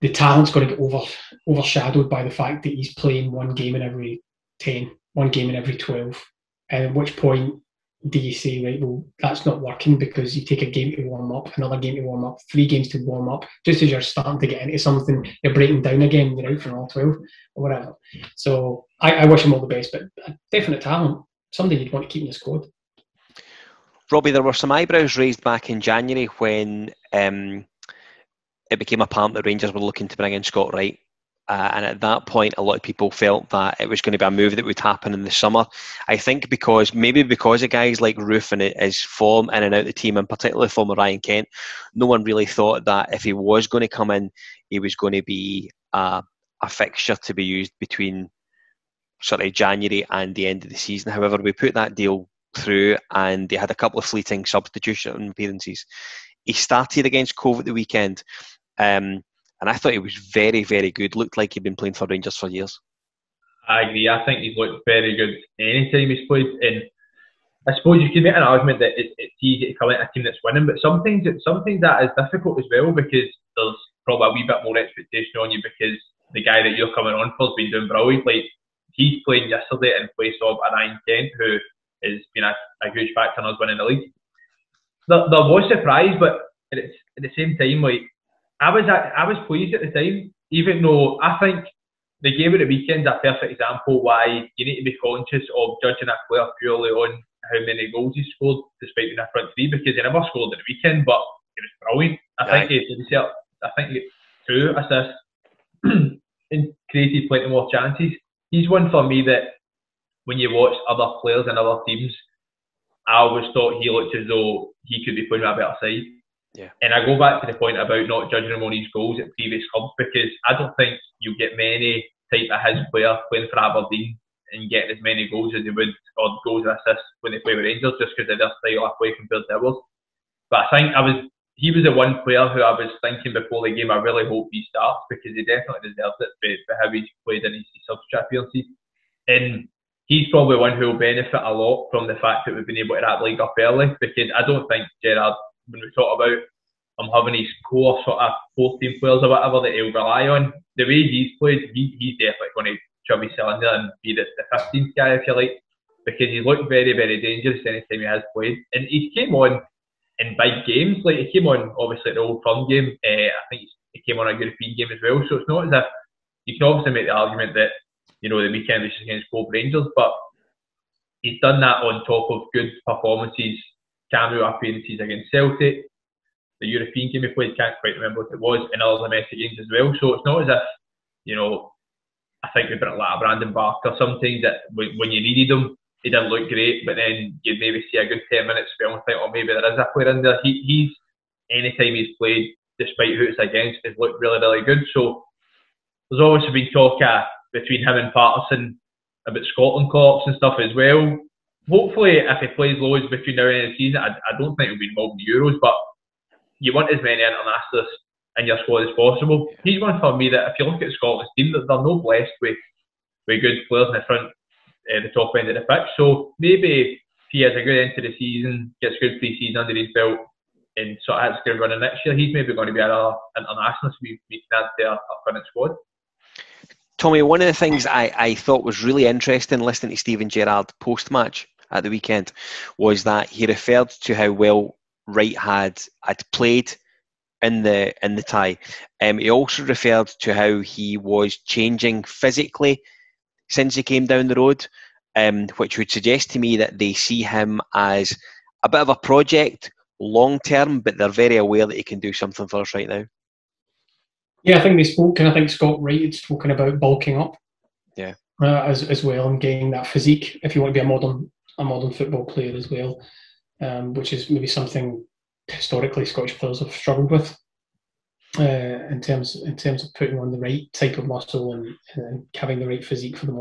the talent's going to get overshadowed by the fact that he's playing one game in every 10, one game in every 12. And at which point do you say, right, well, that's not working, because you take a game to warm up, another game to warm up, 3 games to warm up, just as you're starting to get into something, you're breaking down again, you're out for all 12 or whatever. So I wish him all the best, but definite talent, somebody you'd want to keep in the squad. Robbie, there were some eyebrows raised back in January when it became apparent that Rangers were looking to bring in Scott Wright. And at that point, a lot of people felt that it was going to be a move that would happen in the summer. I think because of guys like Roofe and his form in and out the team, and particularly former Ryan Kent, no one really thought that if he was going to come in, he was going to be a fixture to be used between sort of January and the end of the season. However, we put that deal through and they had a couple of fleeting substitution appearances. He started against Cove at the weekend. And I thought he was very, very good. Looked like he'd been playing for Rangers for years. I agree. I think he's looked very good anytime he's played. And I suppose you can make an argument that it's easy to come into a team that's winning, but sometimes that is difficult as well, because there's probably a wee bit more expectation on you because the guy that you're coming on for has been doing brilliant. Like, he's playing yesterday in place of a Ryan Kent, who has been a huge factor in us winning the league. There was surprise, but at the same time, like, I was pleased at the time, even though I think the game of the weekend is a perfect example why you need to be conscious of judging a player purely on how many goals he scored, despite being a front 3, because he never scored at the weekend, but he was brilliant. I think he 2 assists and created plenty more chances. He's one for me that when you watch other players in other teams, I always thought he looked as though he could be playing on a better side. Yeah. And I go back to the point about not judging him on his goals at previous clubs, because I don't think you get many type of his player playing for Aberdeen and getting as many goals as he would, or goals or assists when they play with Rangers, just because of their style of play compared to ours. But I think he was the one player who I was thinking before the game, I really hope he starts, because he definitely deserves it for how he's played in his substitute appearances. And he's probably one who will benefit a lot from the fact that we've been able to wrap the league up early, because I don't think Gerrard, when we talk about having his core sort of 14 players or whatever that he'll rely on, the way he's played, he's definitely going to shove his cylinder and be the 15th guy, if you like, because he's looked very, very dangerous anytime he has played. And he came on in big games, like he came on obviously at the Old Firm game, I think he came on a European game as well, so it's not as if, you can obviously make the argument that, you know, the weekend was against Cove Rangers, but he's done that on top of good performances, cameo appearances against Celtic, the European game he played, can't quite remember what it was, and other domestic games as well. So it's not as if, you know, I think we brought like Brandon Barker sometimes that when you needed him, he didn't look great, but then you'd maybe see a good 10 minutes spell and think, oh, maybe there is a player in there. He's anytime he's played, despite who it's against, has looked really, really good. So there's always been talk between him and Paterson about Scotland corps and stuff as well. Hopefully, if he plays loads between now and the end of the season, I don't think he'll be involved in the Euros, but you want as many internationals in your squad as possible. He's one for me that, if you look at Scotland's team, they're not blessed with good players in the front, the top end of the pitch. So maybe if he has a good end to the season, gets good pre-season under his belt, and sort of has a good running next year, he's maybe going to be another international so we can add to our current squad. Tommy, one of the things I thought was really interesting listening to Steven Gerrard post-match at the weekend was that he referred to how well Wright had played in the tie. He also referred to how he was changing physically since he came down the road, which would suggest to me that they see him as a bit of a project long-term, but they're very aware that he can do something for us right now. Yeah, I think they spoke, and I think Scott Wright had spoken about bulking up. Yeah. As well, and getting that physique if you want to be a modern football player as well, which is maybe something historically Scottish players have struggled with in terms of putting on the right type of muscle and having the right physique for the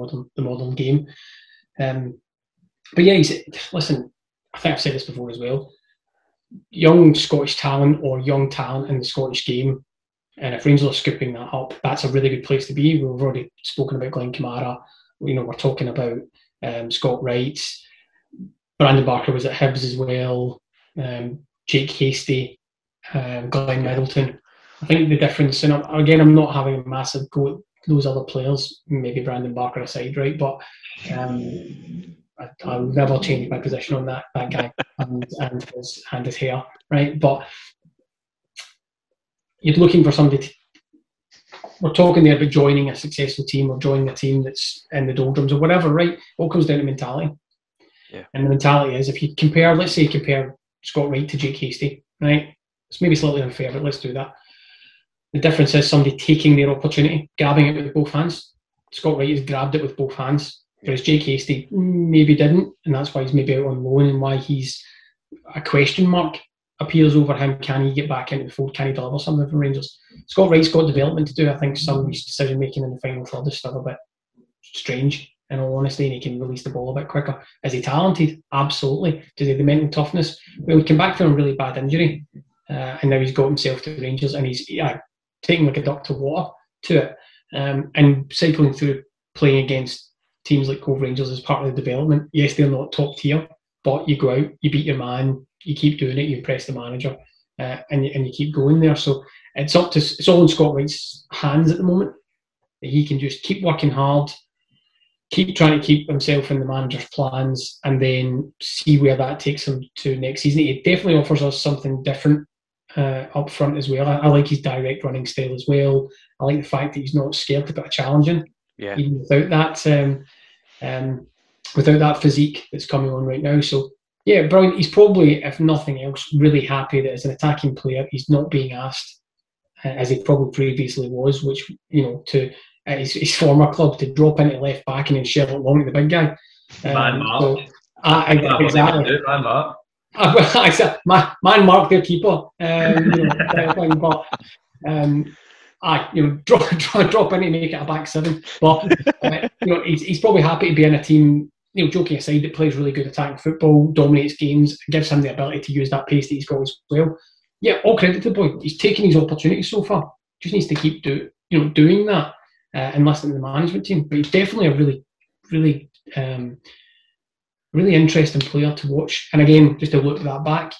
modern game. But yeah, listen, I think I've said this before as well. Young Scottish talent or young talent in the Scottish game, and if Rangers are scooping that up, that's a really good place to be. We've already spoken about Glenn Kamara. We're talking about Scott Wright. Brandon Barker was at Hibs as well. Jake Hastie, Glenn Middleton. I think the difference, and again, I'm not having a massive go at those other players, maybe Brandon Barker aside, right? But I'll never change my position on that guy and his hair, right? But you're looking for somebody we're talking there about joining a successful team or joining a team that's in the doldrums or whatever, right? It all comes down to mentality. Yeah. And the mentality is, if you compare, let's say compare Scott Wright to Jake Hastie, right? It's maybe slightly unfair, but let's do that. The difference is somebody taking their opportunity, grabbing it with both hands. Scott Wright has grabbed it with both hands, whereas Jake Hastie maybe didn't, and that's why he's maybe out on loan and why he's a question mark appears over him. Can he get back into the fold? Can he deliver something for Rangers? Scott Wright's got development to do. I think some of his decision making in the final third is still a bit strange, in all honesty, and he can release the ball a bit quicker. Is he talented? Absolutely. Does he have the mental toughness? Well, he came back from a really bad injury, and now he's got himself to the Rangers, and he's taking like a duck to water to it, and cycling through playing against teams like Cove Rangers as part of the development. Yes, they're not top tier, but you go out, you beat your man, you keep doing it, you impress the manager, and you keep going there. So it's all in Scott Wright's hands at the moment. He can just keep working hard, keep trying to keep himself in the manager's plans, and then see where that takes him to next season. It definitely offers us something different up front as well. I like his direct running style as well. I like the fact that he's not scared to put a challenge in, even without that physique that's coming on right now. So yeah, brilliant. He's probably, if nothing else, really happy that as an attacking player, he's not being asked, as he probably previously was, which, to his former club, to drop into left back and then share it long to the big guy. Man Mark. So, exactly. Man Mark. I said, man Mark, their keeper. But drop in and make it a back seven. But he's probably happy to be in a team, joking aside, that plays really good attacking football, dominates games, gives him the ability to use that pace that he's got as well. Yeah, all credit to the boy. He's taken his opportunities so far. Just needs to keep doing that and listening to the management team. But he's definitely a really, really, really interesting player to watch. And again, just to look that back,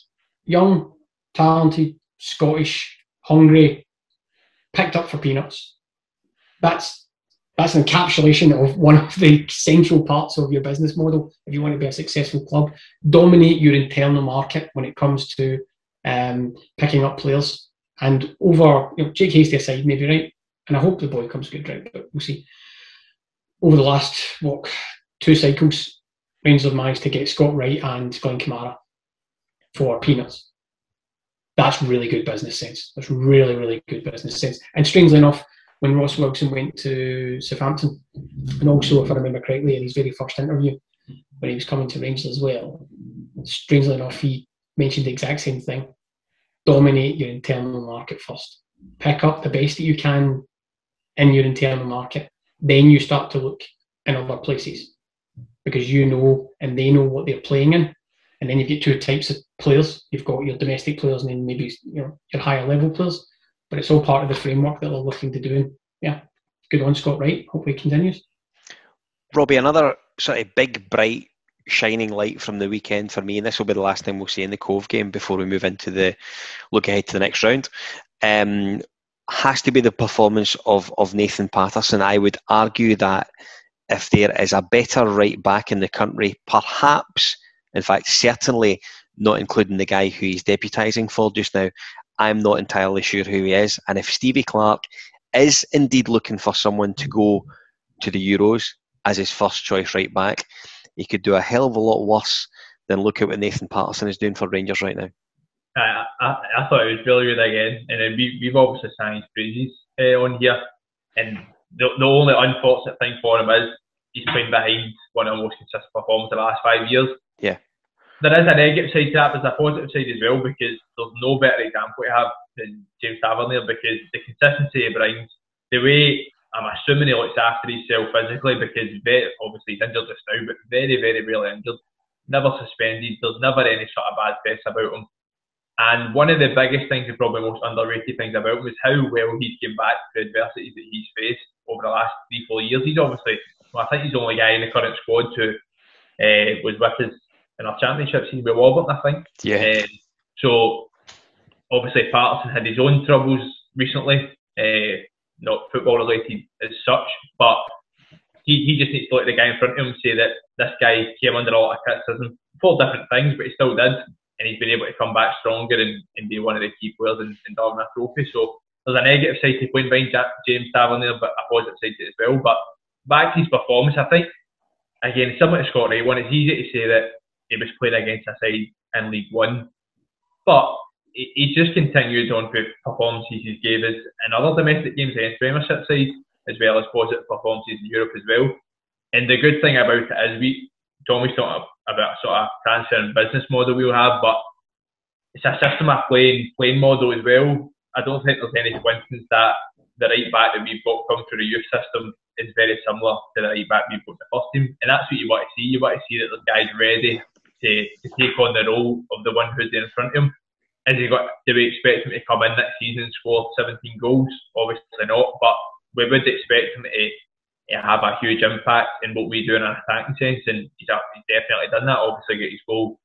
young, talented, Scottish, hungry, picked up for peanuts. That's an encapsulation of one of the central parts of your business model. If you want to be a successful club, dominate your internal market when it comes to picking up players. And over, Jake Hastie aside, maybe, right? And I hope the boy comes good, right? But we'll see. Over the last, 2 cycles, Rangers have managed to get Scott Wright and Glenn Kamara for peanuts. That's really good business sense. That's really, really good business sense. And strangely enough, when Ross Wilson went to Southampton, and also, if I remember correctly, in his very first interview, when he was coming to Rangers as well, strangely enough, he mentioned the exact same thing. Dominate your internal market first. Pick up the best that you can in your internal market. Then you start to look in other places, because and they know what they're playing in. And then you get 2 types of players. You've got your domestic players and then maybe your higher level players. But it's all part of the framework that they're looking to do. And yeah, good on Scott Wright. Hopefully it continues. Robbie, another sort of big, bright, shining light from the weekend for me, and this will be the last time we'll see in the Cove game before we move into the look ahead to the next round. has to be the performance of Nathan Patterson. I would argue that if there is a better right back in the country, perhaps, in fact, certainly not including the guy who he's deputising for just now, I'm not entirely sure who he is. And if Stevie Clarke is indeed looking for someone to go to the Euros as his first choice right back, he could do a hell of a lot worse than look at what Nathan Patterson is doing for Rangers right now. I thought it was really good again, and then we've obviously sang his praises on here, and the only unfortunate thing for him is he's playing behind one of the most consistent performers of the last 5 years. Yeah. There is a negative side to that, but there's a positive side as well, because there's no better example to have than James Tavernier, because the consistency he brings, the way I'm assuming he looks after himself physically, because obviously he's injured just now, but very, very rarely injured, never suspended, there's never any sort of bad press about him. And one of the biggest things, and probably most underrated things about him, is how well he's come back to adversities that he's faced over the last 3-4 years. He's obviously, I think he's the only guy in the current squad who was with us in our championship season with Warburton, I think. Yeah. So obviously Paterson had his own troubles recently, not football related as such, but he just needs to look at the guy in front of him and say that this guy came under a lot of criticism for different things, but he still did. And he's been able to come back stronger and be one of the key players in Derby Trophy. So there's a negative side to playing behind James Tavernier, but a positive side to it as well. But back to his performance, I think, again, similar to Scott Wright, it's easy to say that he was playing against a side in League One, but he just continued on with performances he gave us in other domestic games against Premiership side, as well as positive performances in Europe as well. And the good thing about it is Tommy's talking about a sort of transfer and business model we'll have, but it's a system of playing model as well. I don't think there's any coincidence that the right back that we've got come through the youth system is very similar to the right back we've got in the first team, and that's what you want to see. You want to see that the guy's ready to take on the role of the one who's there in front of him. Do we expect him to come in next season and score 17 goals? Obviously not, but we would expect him to have a huge impact in what we do in an attacking sense, and he's definitely done that. Obviously got his goal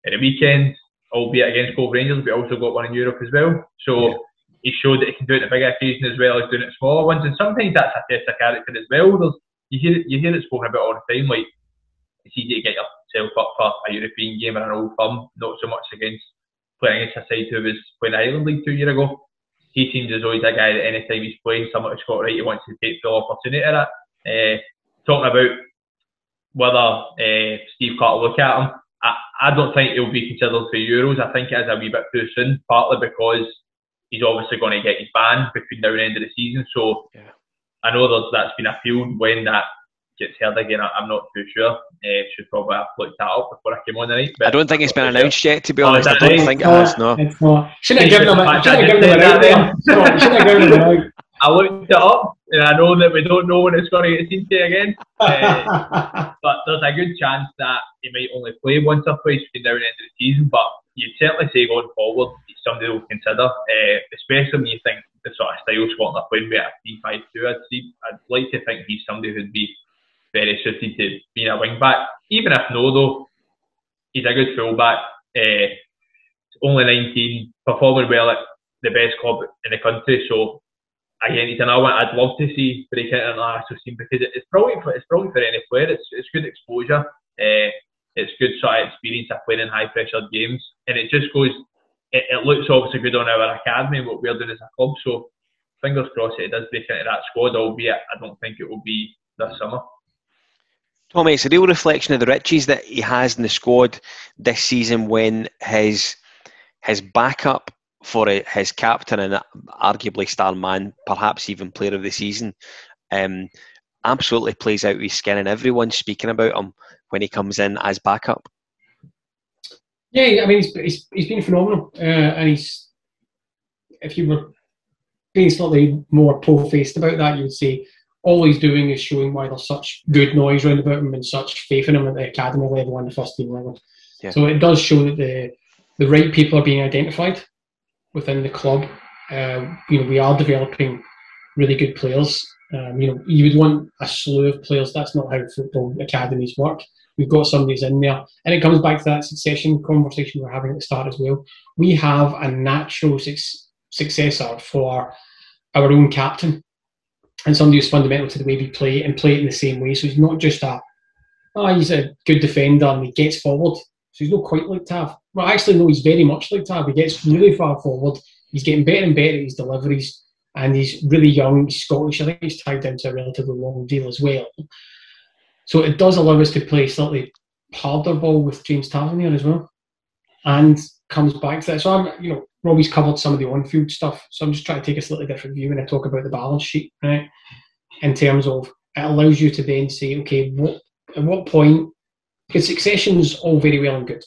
at the weekend, albeit against Cove Rangers, but also got one in Europe as well. So he showed that he can do it at a big occasion as well as doing it at smaller ones, and sometimes that's a test of character as well. You hear it spoken about all the time, like it's easy to get yourself up for a European game or an old firm, not so much against playing against a side who was playing the Highland League 2 years ago. He seems as always a guy that any time he's playing, similar to Scott Wright, he wants to take full opportunity of that. Talking about whether Steve Clarke will look at him, I don't think he'll be considered for Euros. I think it is a wee bit too soon, partly because he's obviously going to get his ban between now and the end of the season. So yeah. I know that's been appealed. When that gets heard again, I'm not too sure. Should probably have looked that up before I came on tonight. I don't think it's been announced yet, to be honest. I don't think it has, no. It's not. Shouldn't have given him out. I looked it up, and I know that we don't know when it's going to get seen to again. But there's a good chance that he might only play once or twice between now and the end of the season. But you'd certainly say going forward, he's somebody we'll consider, especially when you think the sort of style Scotland are playing with a 3-5-2. I'd like to think he's somebody who'd be very suited to being a wing back. Even if no, though, he's a good full back. Only 19, performing well at the best club in the country. So again, he's another one I'd love to see break into an international scene, because it's probably for any player. It's good exposure. It's good sort of experience of playing in high pressured games, and it just goes. It looks obviously good on our academy and what we're doing as a club. So fingers crossed it does break into that squad. Albeit I don't think it will be this summer. Tommy, it's a real reflection of the riches that he has in the squad this season, when his backup for his captain and arguably star man, perhaps even player of the season, absolutely plays out his skin, and everyone's speaking about him when he comes in as backup. Yeah, I mean, he's been phenomenal, and if you were being slightly more po-faced about that, you would say all he's doing is showing why there's such good noise round about him and such faith in him at the academy level and the first team level. Yeah. So it does show that the right people are being identified within the club. We are developing really good players. You would want a slew of players. That's not how football academies work. We've got somebody's in there, and it comes back to that succession conversation we were having at the start as well. We have a natural successor for our own captain and somebody who's fundamental to the way we play and play it in the same way. So he's not just he's a good defender and he gets forward. So he's not quite like Tav. Well, actually, no, he's very much like Tav. He gets really far forward. He's getting better and better at his deliveries. And he's really young. He's Scottish. I think he's tied down to a relatively long deal as well. So it does allow us to play slightly harder ball with James Tavernier as well. And comes back to that. So Robbie's covered some of the on-field stuff. So I'm just trying to take a slightly different view when I talk about the balance sheet, right? In terms of it allows you to then say, okay, at what point? Because succession's all very well and good,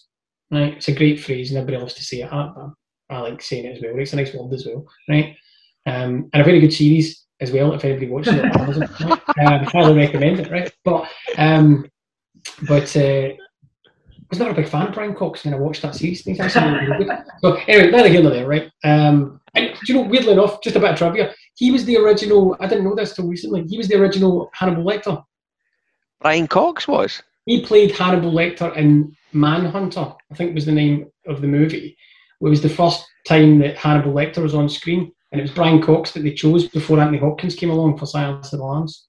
right? It's a great phrase, and everybody loves to say it. I like saying it as well. Right? It's a nice word as well, right? And a very good series as well. If anybody watches it on Amazon, right? Highly recommend it, right? But I was not a big fan of Brian Cox when I watched that series. He's actually really good. So anyway, neither here nor there, right? And weirdly enough, just a bit of trivia. He was the original. I didn't know this till recently. He was the original Hannibal Lecter. Brian Cox was. He played Hannibal Lecter in Manhunter, I think was the name of the movie. It was the first time that Hannibal Lecter was on screen, and it was Brian Cox that they chose before Anthony Hopkins came along for Silence of the Lambs.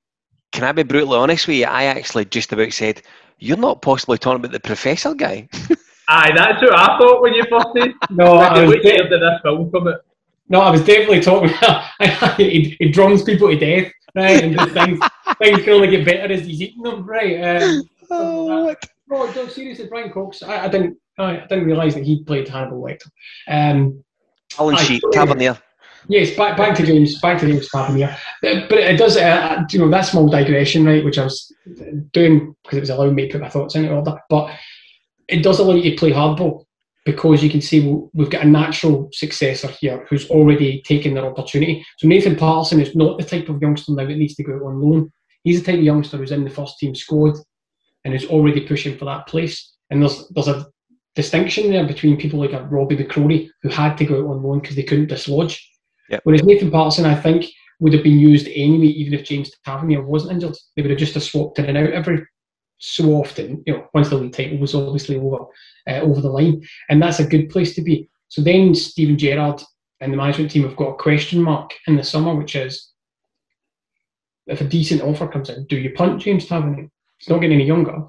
Can I be brutally honest with you? I actually just about said, you're not possibly talking about the Professor guy. Aye, that's what I thought when you first said. No, I was definitely talking about he drums people to death, right? And things can only get better as he's eating them, right? No, seriously, Brian Cox. I didn't realise that he played Hannibal Lecter. Alan Sheet, Tavernier. Yes, back to James Tavernier. But it does, that small digression, right, which I was doing because it was allowing me to put my thoughts in order. But it does allow you to play hardball because you can see we've got a natural successor here who's already taken their opportunity. So Nathan Patterson is not the type of youngster now that needs to go out on loan. He's the type of youngster who's in the first team squad and is already pushing for that place. And there's a distinction there between people like a Robbie McCrory who had to go out on loan because they couldn't dislodge. Yep. Whereas Nathan Patterson, I think, would have been used anyway, even if James Tavernier wasn't injured. They would have just swapped in and out every so often, once the league title was obviously over the line. And that's a good place to be. So then Steven Gerrard and the management team have got a question mark in the summer, which is, if a decent offer comes in, do you punt James Tavernier? He's not getting any younger.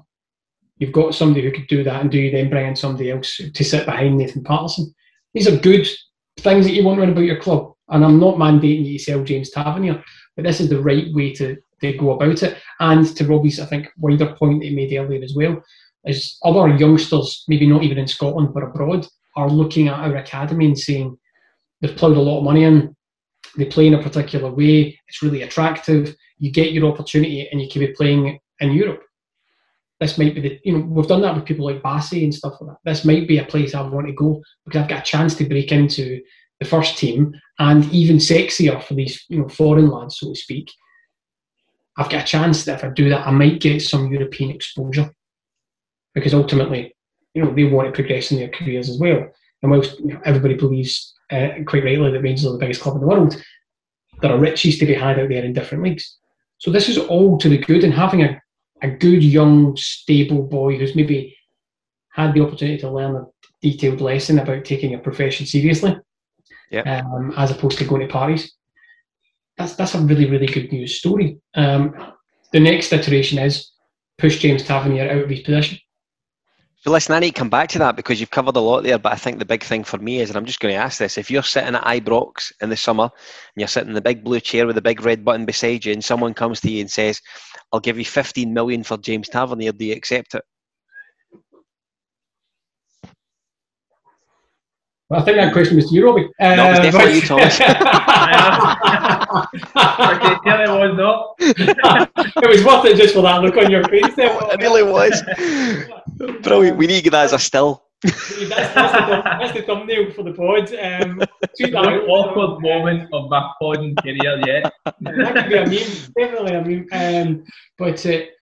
You've got somebody who could do that, and do you then bring in somebody else to sit behind Nathan Patterson? These are good things that you want to run about your club. And I'm not mandating you to sell James Tavernier, but this is the right way to go about it. And to Robbie's, I think, wider point that he made earlier as well, is other youngsters, maybe not even in Scotland but abroad, are looking at our academy and saying they've ploughed a lot of money in, they play in a particular way, it's really attractive, you get your opportunity and you can be playing in Europe. This might be we've done that with people like Bassey and stuff like that. This might be a place I want to go because I've got a chance to break into the first team, and even sexier for these foreign lads, so to speak. I've got a chance that if I do that, I might get some European exposure because ultimately, they want to progress in their careers as well. And whilst everybody believes quite rightly that Rangers are the biggest club in the world, there are riches to be had out there in different leagues. So this is all to the good, and having a good, young, stable boy who's maybe had the opportunity to learn a detailed lesson about taking a profession seriously, as opposed to going to parties. That's a really, really good news story. The next iteration is push James Tavernier out of his position. So listen, I need to come back to that because you've covered a lot there, but I think the big thing for me is, and I'm just going to ask this, if you're sitting at Ibrox in the summer and you're sitting in the big blue chair with the big red button beside you and someone comes to you and says, I'll give you 15 million for James Tavernier, do you accept it? Well, I think that question was to you, Robbie. No, it was definitely you, Thomas. It was worth it just for that look on your face there. It really was. Brilliant. We need to get that as a still. That's the thumbnail for the pod. The awkward moment of my podding career yet. That could be a meme, definitely a meme. But it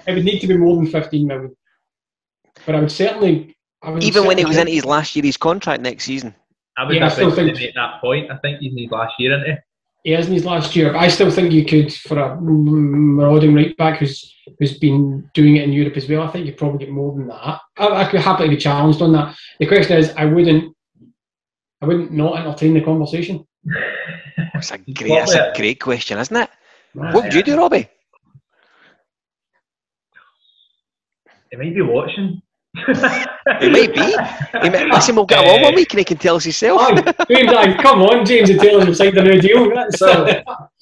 would need to be more than 15 million. But I would certainly... Even when he was into his last year, his contract next season. I would still think at that point. I think he's in his last year, isn't he? He is in his last year. But I still think you could, for a marauding right back who's been doing it in Europe as well, I think you'd probably get more than that. I could happily be challenged on that. The question is, I wouldn't not entertain the conversation. That's a great question, isn't it? Right. What would you do, Robbie? He might be watching. He might be. Listen, we'll get along one week and he can tell us himself. Come on, James, and tell us inside the new deal. That's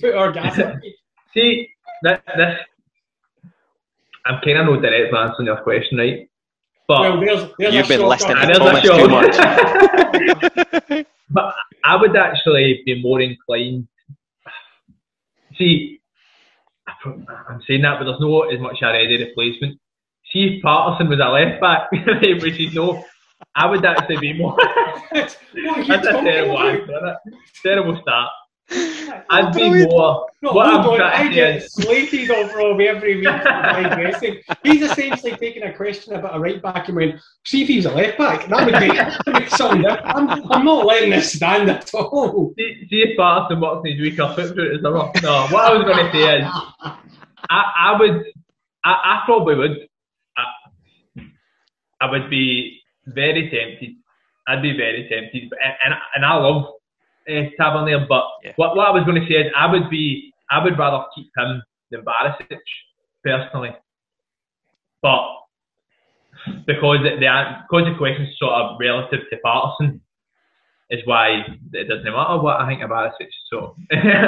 put our gas on. See, this. I'm kind of no direct answering your question, right? But there's you've been listening to to Thomas too much. But I would actually be more inclined. See, I'm saying that, but there's no as much a ready replacement. See, if Paterson was a left back, which is no, I would actually be more. That's a terrible answer, isn't it? Terrible start. I'd be more. No, hold on, I get slated on Robbie every week for digressing. He's essentially taking a question about a right back and went, see if he's a left back. That would be something different. I'm not letting this stand at all. See if Paterson works in his weaker foot route as ever. No, what I was going to say is, I probably would. I would be very tempted. I'd be very tempted, and I love Tavernier. But what I was going to say is, I would rather keep him than Barisic personally. But because the question's sort of relative to Paterson, is why it doesn't matter what I think of Barisic. So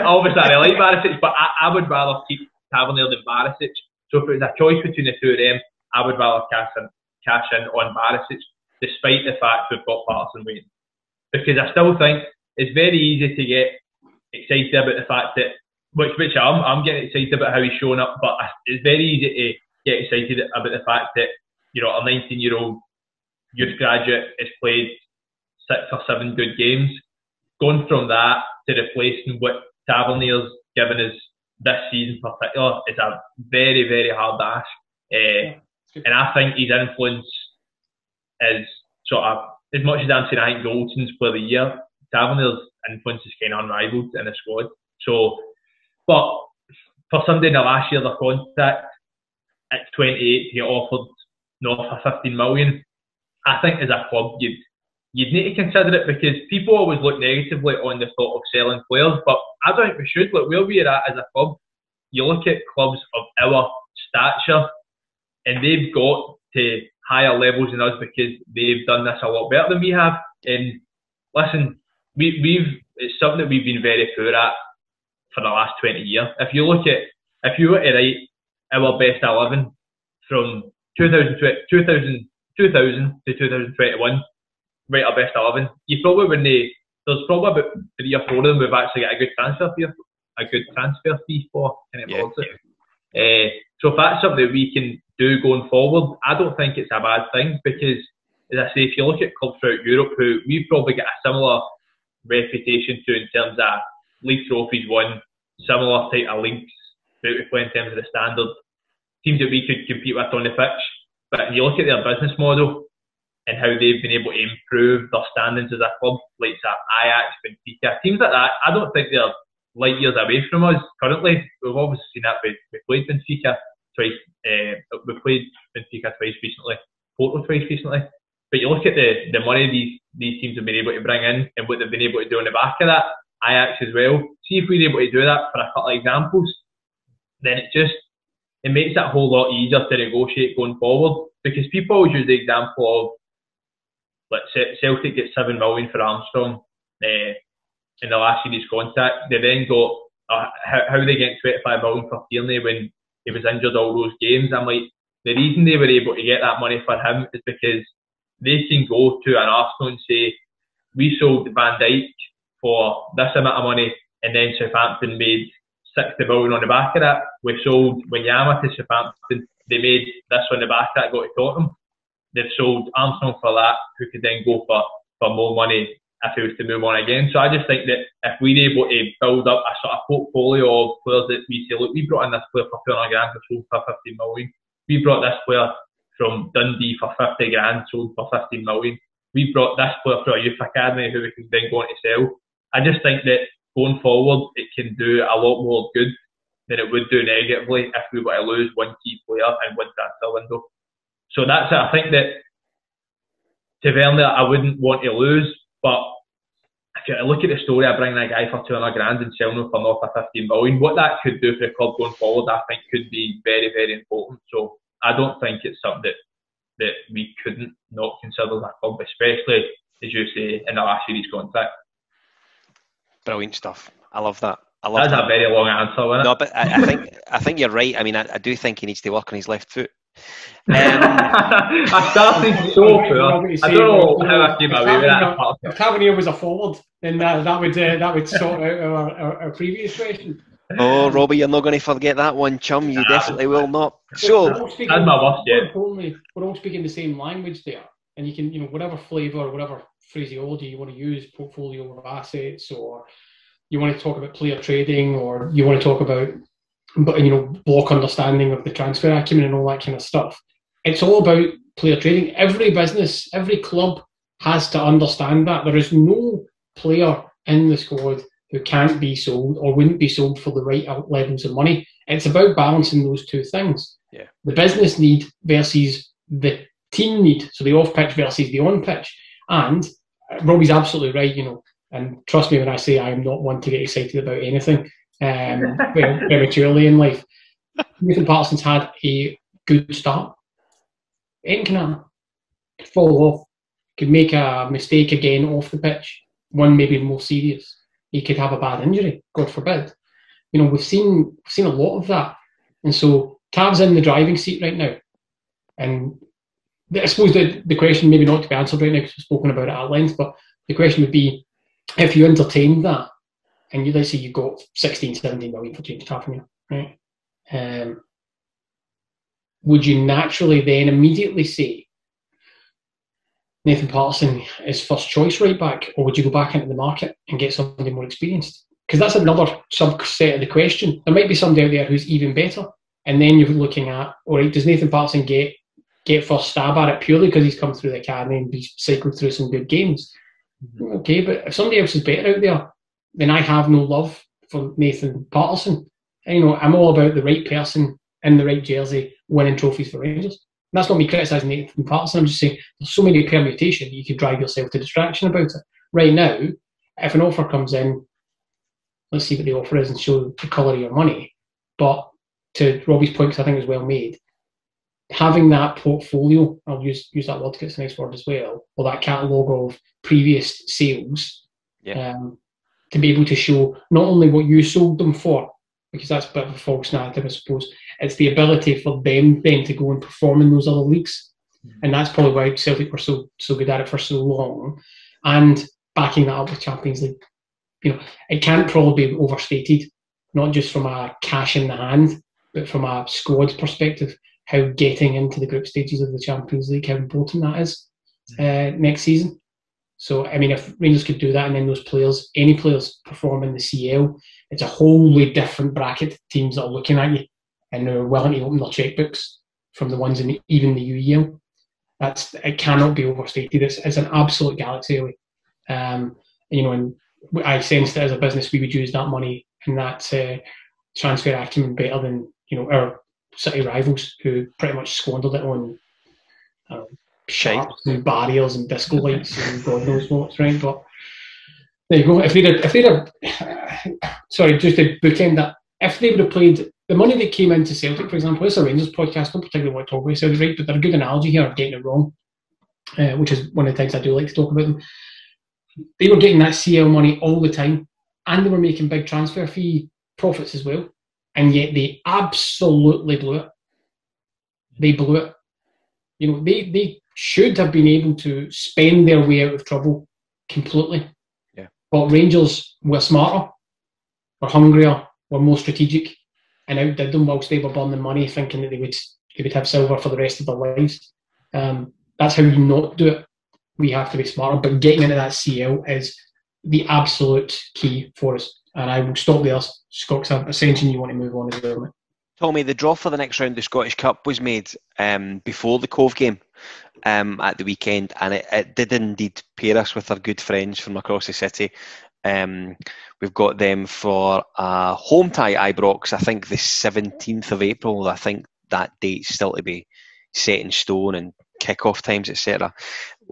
obviously I like Barisic, but I would rather keep Tavernier than Barisic. So if it was a choice between the two of them, I would rather cash in on Barisic, despite the fact we've got Paterson waiting. Because I still think it's very easy to get excited about the fact that, which I'm getting excited about how he's showing up, but it's very easy to get excited about the fact that, you know, a 19-year-old youth graduate has played 6 or 7 good games. Going from that to replacing what Tavernier's given us this season in particular is a very, very hard ask. And I think his influence is sort of, as much as I'm saying I think Goldson's player of the year, Tavernier's influence is kind of unrivaled in the squad. So, but for somebody in the last year of their contract at 28 to get offered north of 15 million, I think as a club you'd need to consider it, because people always look negatively on the thought of selling players, but I don't think we should. Look, where we're at as a club, you look at clubs of our stature and they've got to higher levels than us because they've done this a lot better than we have. And listen, it's something that we've been very poor at for the last 20 years. If you were to write our best 11 from 2000 to 2021, write our best 11, you probably wouldn't. There's probably about 3 or 4 of them we've actually got a good transfer fee for. So if that's something that we can do going forward, I don't think it's a bad thing, because, as I say, if you look at clubs throughout Europe who we've probably got a similar reputation to in terms of league trophies won, similar type of leagues that we play in terms of the standard, teams that we could compete with on the pitch, but you look at their business model and how they've been able to improve their standings as a club, like Ajax, Benfica, teams like that, I don't think they're light years away from us currently. We've obviously seen that we played Benfica twice, we played Benfica twice recently, Porto twice recently, but you look at the money these teams have been able to bring in and what they've been able to do on the back of that, Ajax as well. See if we're able to do that for a couple of examples, then it makes it a whole lot easier to negotiate going forward, because people always use the example of, let's say Celtic get 7 million for Armstrong in the last year's contract. They then got how they get 25 million for Tierney when he was injured all those games. I'm like, the reason they were able to get that money for him is because they can go to an Arsenal and say, we sold Van Dijk for this amount of money, and then Southampton made 60 million on the back of that. We sold Wanyama to Southampton, they made this on the back of that, got to Tottenham. They've sold Armstrong for that, who could then go for more money if he was to move on again. So I just think that if we're able to build up a sort of portfolio of players that we say, look, we brought in this player for 200 grand, we sold for 15 million. We brought this player from Dundee for 50 grand, sold for 15 million. We brought this player through a youth academy who we can then go on to sell. I just think that going forward, it can do a lot more good than it would do negatively if we were to lose one key player in one transfer window. So that's it. I think that Tavernier I wouldn't want to lose, but I look at the story of bringing a guy for 200 grand and selling him for north of 15 million, what that could do for the club going forward, I think could be very, very important. So I don't think it's something that we couldn't not consider as a club, especially, as you say, in the last year's contract. Brilliant stuff. I love that. That's a very long answer, wasn't it? No, but I think you're right. I mean, I do think he needs to work on his left foot. I started so poor. I don't know how I came away with that. If Tavernier was a forward, then that would sort out our previous question. Oh, Robbie, you're not going to forget that one, chum. You definitely will not. So that's my worst yet. We're all speaking the same language there, and you can, whatever flavour, whatever phraseology you want to use, portfolio of assets, or you want to talk about player trading, or you want to talk about, block understanding of the transfer acumen and all that kind of stuff. It's all about player trading. Every business, every club has to understand that. There is no player in the squad who can't be sold or wouldn't be sold for the right levels of money. It's about balancing those two things. Yeah. The business need versus the team need. So the off-pitch versus the on-pitch. And Robbie's absolutely right, and trust me when I say I am not one to get excited about anything prematurely in life. Nathan Patterson's had a good start. Anything can happen. Could fall off. Could make a mistake again off the pitch. One maybe more serious. He could have a bad injury, God forbid. We've seen a lot of that. And so Tav's in the driving seat right now. And I suppose the question, maybe not to be answered right now because we've spoken about it at length, but the question would be, if you entertained that, and let's say you got 16, 17 million for James Tavernier, right? Would you naturally then immediately say Nathan Patterson is first choice right back, or would you go back into the market and get somebody more experienced? Because that's another subset of the question. There might be somebody out there who's even better, and then you're looking at, all right, does Nathan Patterson get first stab at it purely because he's come through the academy and be cycled through some good games? Mm-hmm. Okay, but if somebody else is better out there, then I have no love for Nathan Patterson. And, I'm all about the right person in the right jersey winning trophies for Rangers. And that's not me criticising Nathan Patterson. I'm just saying there's so many permutations you could drive yourself to distraction about it. Right now, if an offer comes in, let's see what the offer is and show the colour of your money. But to Robbie's point, because I think it was well made, having that portfolio, I'll use that word because it's a nice word as well, or that catalogue of previous sales, to be able to show not only what you sold them for, because that's a bit of a false narrative, I suppose, it's the ability for them then to go and perform in those other leagues. And that's probably why Celtic were so good at it for so long. And backing that up with Champions League. It can't probably be overstated, not just from a cash in the hand, but from a squad perspective, how getting into the group stages of the Champions League, how important that is next season. So, if Rangers could do that and then those players, any players perform in the CL, it's a wholly different bracket of teams that are looking at you and are willing to open their checkbooks from the ones in even the UEL. It cannot be overstated. It's an absolute galaxy away. And I sensed that as a business we would use that money and that transfer acumen better than our city rivals who pretty much squandered it on sharps and barriers and disco lights and God knows what, right? But there you go. If they'd have sorry, just to bookend that, if they would have played the money that came into Celtic, for example, it's a Rangers podcast, don't particularly want to talk about Celtic, right? But they're a good analogy here of getting it wrong, which is one of the times I do like to talk about them. They were getting that CL money all the time, and they were making big transfer fee profits as well, and yet they absolutely blew it. They blew it. They should have been able to spend their way out of trouble completely. Yeah. But Rangers were smarter, were hungrier, were more strategic, and outdid them whilst they were burning money, thinking that they would have silver for the rest of their lives. That's how you not do it. We have to be smarter, but getting into that CL is the absolute key for us. And I will stop there, Scott, because I'm sensing you want to move on as well, mate. Tommy, the draw for the next round of the Scottish Cup was made before the Cove game at the weekend, and it did indeed pair us with our good friends from across the city. We've got them for a home tie Ibrox, I think the 17th of April. I think that date's still to be set in stone and kick-off times, etc.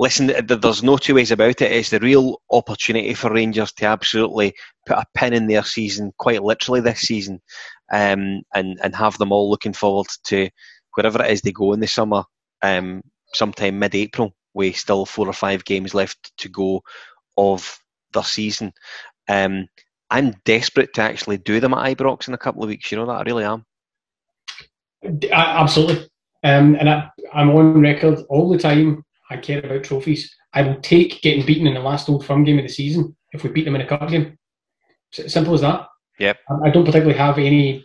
listen, there's no two ways about it. It's the real opportunity for Rangers to absolutely put a pin in their season, quite literally this season, and have them all looking forward to wherever it is they go in the summer, sometime mid-April, with still 4 or 5 games left to go of their season. I'm desperate to actually do them at Ibrox in a couple of weeks. You know that, I really am. Absolutely. And I'm on record all the time. I care about trophies. I will take getting beaten in the last Old Firm game of the season if we beat them in a cup game. Simple as that. Yep. I don't particularly have any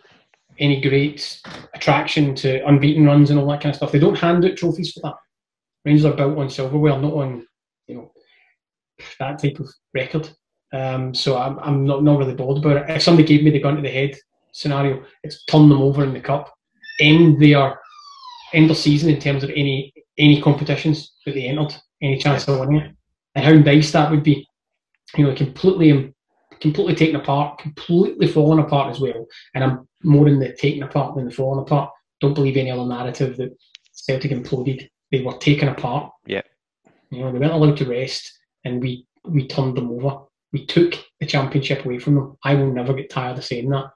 great attraction to unbeaten runs and all that kind of stuff. They don't hand out trophies for that. Rangers are built on silverware, not on that type of record. So I'm not really bothered about it. If somebody gave me the gun to the head scenario, it's turn them over in the cup, end their season in terms of any competitions that they entered, any chance of winning it, and how nice that would be. Completely taken apart, completely fallen apart as well. And I'm more in the taken apart than the fallen apart. Don't believe any other narrative that Celtic imploded. They were taken apart. Yeah. They weren't allowed to rest, and we turned them over. We took the championship away from them. I will never get tired of saying that.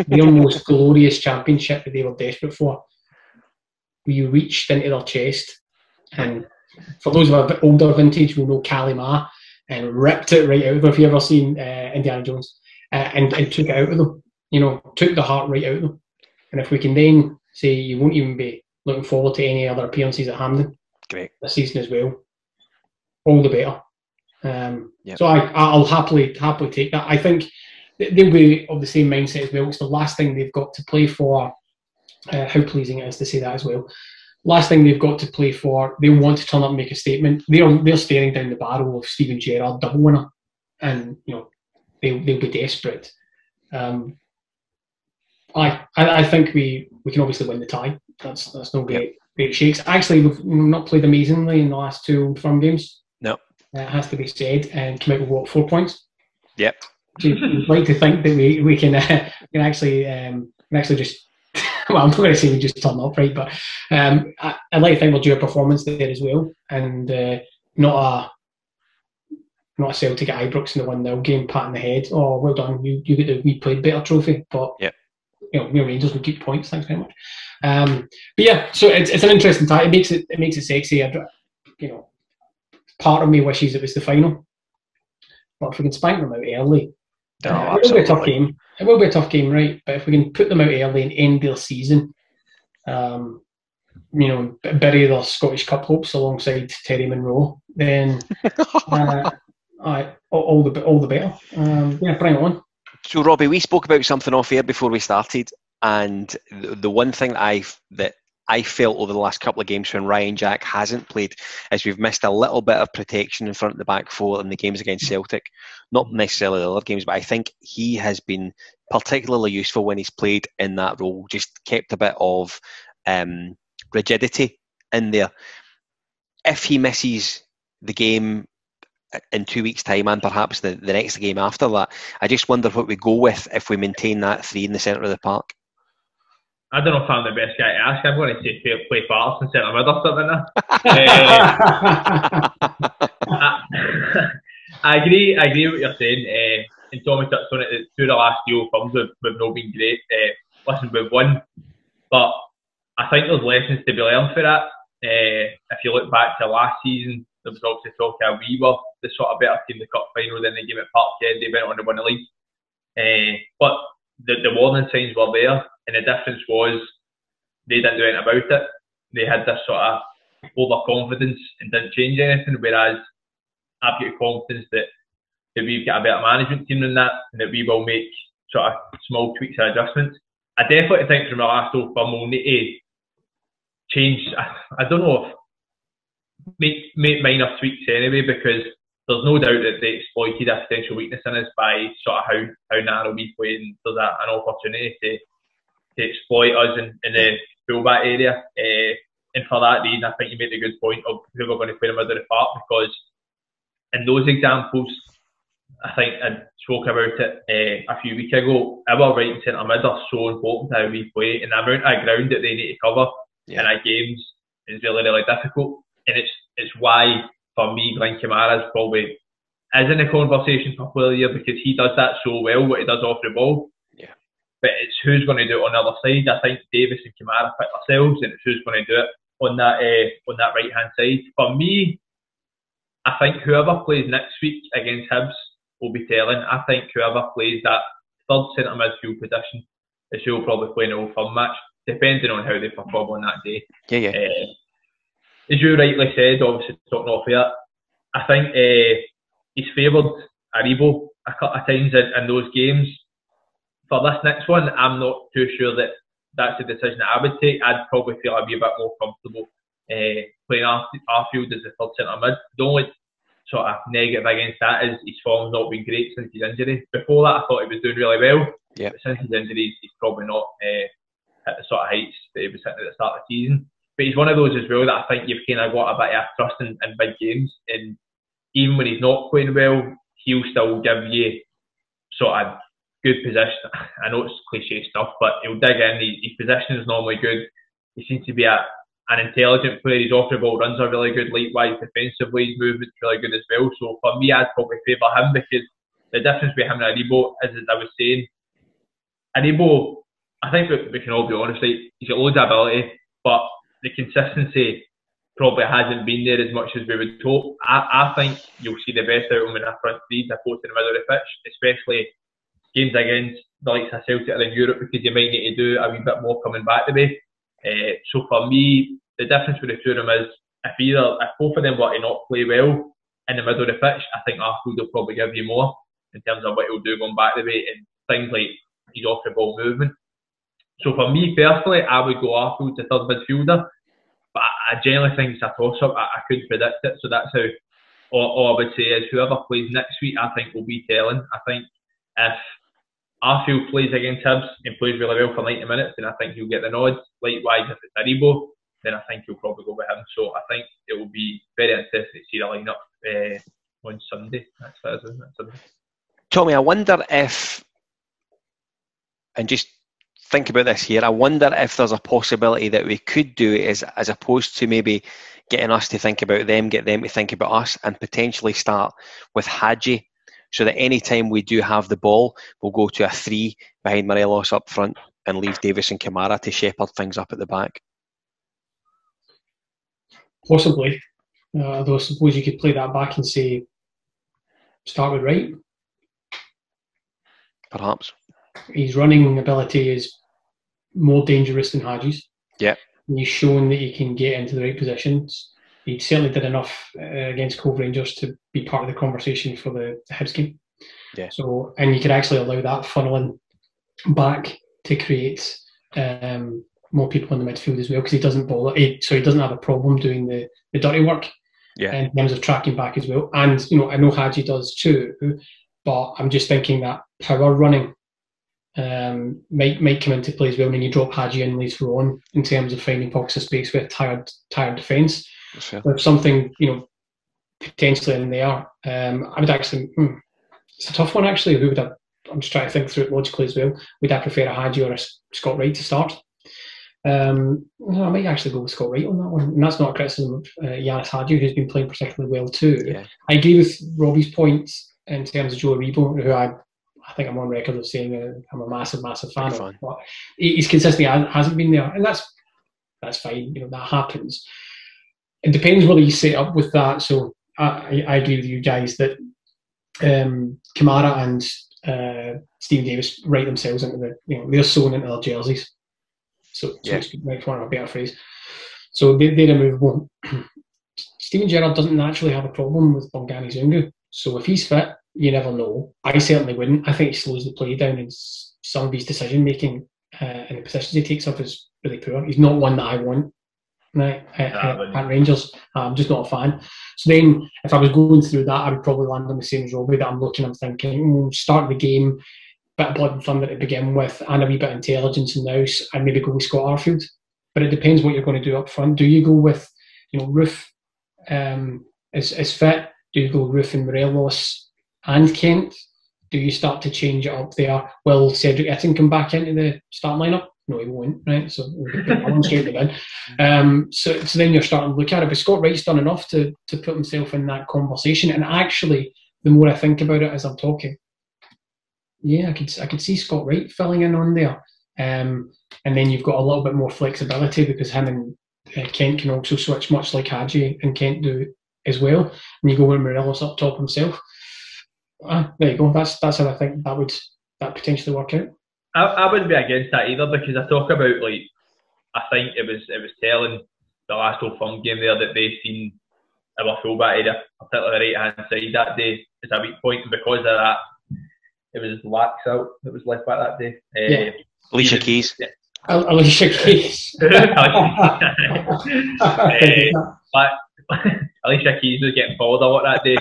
Their most glorious championship that they were desperate for, we reached into their chest, and for those of a bit older vintage will know Kalima, and ripped it right out of them. If you ever seen Indiana Jones, and took it out of them, took the heart right out of them. And if we can then say you won't even be looking forward to any other appearances at Hampden great this season as well, all the better. Yep. So I'll happily take that. I think they'll be of the same mindset as well. It's the last thing they've got to play for. How pleasing it is to say that as well. Last thing they've got to play for, they want to turn up and make a statement. They're staring down the barrel of Steven Gerrard, double winner, and they'll be desperate. I think we can obviously win the tie. That's no great shakes. Actually, we've not played amazingly in the last 2 Old Firm games. No, it has to be said, and come out with 4 points. Yep. You'd like to think that we can actually just. Well, I'm not going to say we just turn up, right? But I'd like to think we'll do a performance there as well, and not a Celtic at Ibrox in the 1-0 game, pat in the head. Oh, well done, you get the we played better trophy. But we Rangers will keep points. Thanks very much. But yeah, so it's an interesting tie. It makes it sexy. Part of me wishes it was the final, but if we can spank them out early. It will be a tough game. It will be a tough game, right? But if we can put them out early and end their season, bury their Scottish Cup hopes alongside Terry Monroe, then all the better. Bring it on. So, Robbie, we spoke about something off air before we started, and the one thing that I felt over the last couple of games when Ryan Jack hasn't played is we've missed a little bit of protection in front of the back four in the games against Celtic. Not necessarily the other games, but I think he has been particularly useful when he's played in that role, just kept a bit of rigidity in there. If he misses the game in 2 weeks' time and perhaps the next game after that, I just wonder what we go with if we maintain that 3 in the centre of the park. I don't know if I'm the best guy to ask. I'm going to say play Paterson centre mid or something. I agree with what you're saying. And Tommy touched on it. 2 of the last Old Firms we've not been great. Listen, we've won, but I think there's lessons to be learned for that. If you look back to last season, there was obviously talk of we were the sort of better team in the cup final than the game at Parkhead. They went on to win the league, but the warning signs were there. And the difference was they didn't do anything about it. They had this sort of overconfidence and didn't change anything, whereas I've got confidence that we've got a better management team than that and that we will make sort of small tweaks and adjustments. I definitely think from the last Old Firm we'll need to change, I don't know if make minor tweaks anyway, because there's no doubt that they exploited a potential weakness in us by sort of how narrow we play, and there's an opportunity to exploit us in the fullback area. And for that reason, I think you made a good point of who we're going to play in the middle of the park, because in those examples, I think I spoke about it a few weeks ago, our right and centre mid are so important to how we play, and the amount of ground that they need to cover in our games is really, really difficult. And it's why for me, Glenn Kemar probably is in the conversation for player of the year because he does that so well, what he does off the ball. Yeah. But it's who's going to do it on the other side. I think Davis and Kemar pick themselves, and it's who's going to do it on that right hand side. For me, I think whoever plays next week against Hibs will be telling. I think whoever plays that third centre midfield position is who will probably play in the Old Firm match, depending on how they perform on that day. Yeah. As you rightly said, obviously talking off here, I think he's favoured Aribo a couple of times in those games. For this next one, I'm not too sure that that's a decision that I would take. I'd probably feel I'd be a bit more comfortable playing Arfield as the third centre mid. The only sort of negative against that is his form's not been great since his injury. Before that, I thought he was doing really well. Yeah. But since his injury, he's probably not at the sort of heights that he was hitting at the start of the season. But he's one of those as well that I think you've kind of got a bit of trust in big games. And even when he's not playing well, he'll still give you sort of good position. I know it's cliche stuff, but he'll dig in. His position is normally good. He seems to be an intelligent player. His off the ball runs are really good. Likewise, defensively, his movement's really good as well. So for me, I'd probably favour him because the difference between him and Aribo is, as I was saying, Aribo, I think we can all be honest, he's got loads of ability, but the consistency probably hasn't been there as much as we would hope. I think you'll see the best out of him in our front three as opposed to the middle of the pitch, especially games against the likes of Celtic or in Europe, because you might need to do a wee bit more coming back the way. So for me, the difference with the two of them is if both of them were to not play well in the middle of the pitch, I think Arfield will probably give you more in terms of what he'll do going back the way and things like his off the ball movement. So for me personally, I would go Arfield to third midfielder, but I generally think it's a toss up. I couldn't predict it, so that's how. All I would say is whoever plays next week, I think will be telling. I think if Arfield plays against Hibs and plays really well for 90 minutes, then I think he'll get the nod. Likewise, if it's Aribo, then I think he'll probably go with him. So I think it will be very interesting to see the lineup on Sunday. That's what it is, isn't it? Sunday. Tommy, I wonder if, and just think about this here, I wonder if there's a possibility that we could do it as opposed to maybe getting us to think about them, get them to think about us, and potentially start with Hadji, so that any time we do have the ball, we'll go to a 3 behind Morelos up front and leave Davis and Kemar to shepherd things up at the back. Possibly. Though I suppose you could play that back and say, start with Wright. Perhaps. His running ability is more dangerous than Hadji's. Yeah. He's shown that he can get into the right positions. He certainly did enough against Cove Rangers to be part of the conversation for the Hibs game. Yeah. So, and you could actually allow that funneling back to create more people in the midfield as well, because he doesn't he doesn't have a problem doing the dirty work. Yeah. In terms of tracking back as well. And I know Hadji does too, but I'm just thinking that power running might come into play as well when you drop Hadji in later on in terms of finding pockets of space with tired defence. Sure. There's something potentially in there. I would actually. It's a tough one actually. Who would I'm just trying to think through it logically as well. Would I prefer a Hadji or a Scott Wright to start? I might actually go with Scott Wright on that one, and that's not a criticism of Yanis Hadji, who's been playing particularly well too. Yeah. I agree with Robbie's point in terms of Joe Aribo, who I think I'm on record of saying I'm a massive fan of. But he's consistently hasn't been there, and that's fine. That happens. It depends whether you set up with that. So I agree with you guys that Kamara and Stephen Davis write themselves into they're sewn into their jerseys. So make one a better phrase. So they're immovable. Steven Gerrard doesn't naturally have a problem with Bongani Zungu. So if he's fit, you never know. I certainly wouldn't. I think he slows the play down, and some of his decision making and the positions he takes up is really poor. He's not one that I want at Rangers. I'm just not a fan. So then, if I was going through that, I would probably land on the same as Robbie. That I'm thinking, start the game, bit of blood and thunder to begin with, and a wee bit of intelligence and nous, and maybe go with Scott Arfield. But it depends what you're going to do up front. Do you go with, Roofe is fit? Do you go Roofe and Morelos and Kent? Do you start to change it up there? Will Cedric Itten come back into the start lineup? No, he won't, right? So we'll get that one straight again. So then you're starting to look at it. But Scott Wright's done enough to put himself in that conversation. And actually, the more I think about it as I'm talking, yeah, I could see Scott Wright filling in on there. And then you've got a little bit more flexibility because him and Kent can also switch, much like Hadji and Kent do as well. And you go with Morelos up top himself. There you go. That's how I think that potentially work out. I wouldn't be against that either, because I talk about, like, I think it was telling the last Old Firm game there that they seen our fullback area, particularly the right hand side that day, as a weak point, and because of that, it was Lax out that was left back that day. Alicia Keys. Yeah. Alicia Keys. But Alicia Keys was getting fouled a lot that day.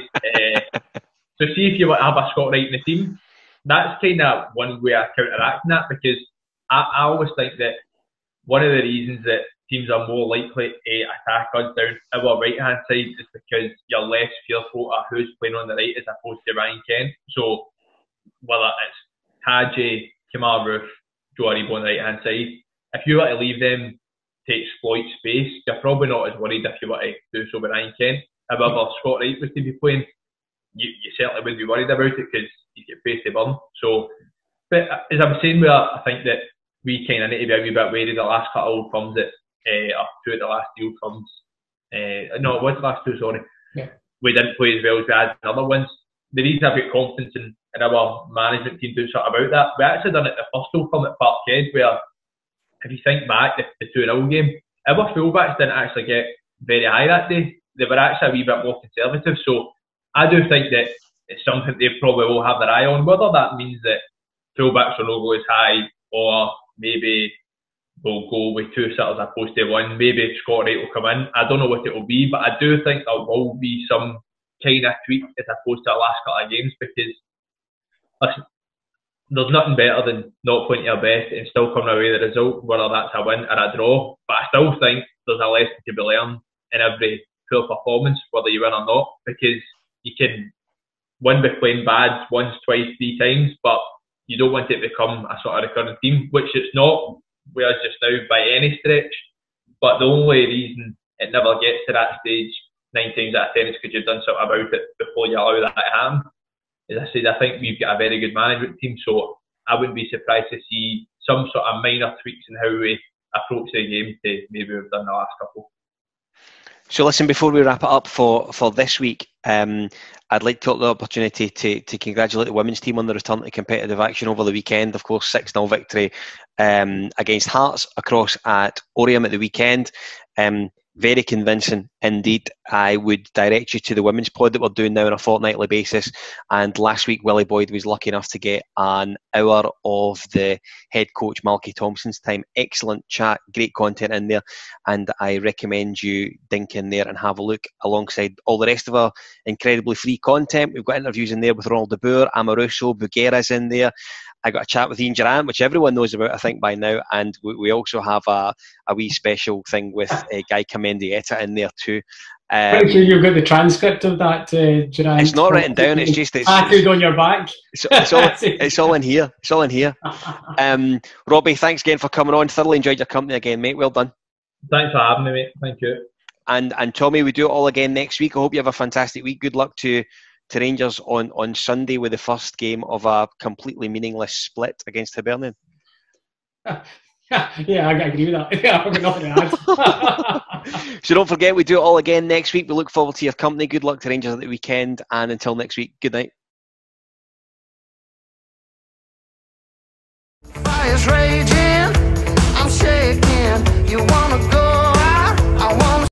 So see if you want to have a Scott Wright in the team, that's kind of one way of counteracting that, because I always think that one of the reasons that teams are more likely to attack us down our right hand side is because you're less fearful of who's playing on the right as opposed to Ryan Kent. So whether it's Hadji, Kemar Roofe, Joe Aribo on the right hand side, if you were to leave them to exploit space, you're probably not as worried if you were to do so with Ryan Kent. However, Scott Wright was to be playing, you certainly wouldn't be worried about it because you get face to burn. So, but as I was saying, I think that we kind of need to be a wee bit wary the last couple of firms that, or two of the last two firms. No, it was the last two, sorry. Yeah. We didn't play as well as we had in other ones. The reason I've got confidence in our management team doing something about that, we actually done it the first Old Firm at Parkhead, where if you think back, the 2-0 game, our fullbacks didn't actually get very high that day. They were actually a wee bit more conservative. So I do think that it's something they probably will have their eye on. Whether that means that fullbacks will not go as high, or maybe we'll go with two sitters opposed to one. Maybe Scott Wright will come in. I don't know what it will be, but I do think there will be some kind of tweak as opposed to the last couple of games, because listen, there's nothing better than not playing your best and still coming away with the result, whether that's a win or a draw. But I still think there's a lesson to be learned in every poor performance, whether you win or not, because you can win by playing bad once, twice, three times, but you don't want it to become a sort of recurring theme, which it's not with us just now by any stretch. But the only reason it never gets to that stage 9 times out of 10 is because you've done something about it before you allow that to happen. As I said, I think we've got a very good management team, so I wouldn't be surprised to see some sort of minor tweaks in how we approach the game to maybe we've done the last couple. So listen, before we wrap it up for this week, I'd like to take the opportunity to congratulate the women's team on the return to competitive action over the weekend. Of course, 6-0 victory against Hearts across at Oriam at the weekend. Very convincing indeed. I would direct you to the women's pod that we're doing now on a fortnightly basis. And last week, Willie Boyd was lucky enough to get an hour of the head coach, Malky Thompson's time. Excellent chat, great content in there. And I recommend you dink in there and have a look alongside all the rest of our incredibly free content. We've got interviews in there with Ronald de Boer, Amoruso, Buguera's in there. I got a chat with Ian Durant, which everyone knows about, I think, by now. And we also have a wee special thing with Guy Comendieta in there too. Pretty sure you've got the transcript of that, Durant. It's not written down. It's just tattooed on your back. It's all in here. It's all in here. Robbie, thanks again for coming on. Thoroughly enjoyed your company again, mate. Well done. Thanks for having me, mate. Thank you. And Tommy, we do it all again next week. I hope you have a fantastic week. Good luck to Rangers on Sunday with the first game of a completely meaningless split against Hibernian. Yeah, I agree with that. Yeah, I've got nothing to add. So don't forget, we do it all again next week. We look forward to your company. Good luck to Rangers at the weekend, and until next week, good night. Fire's raging, I'm shaking. You wanna go?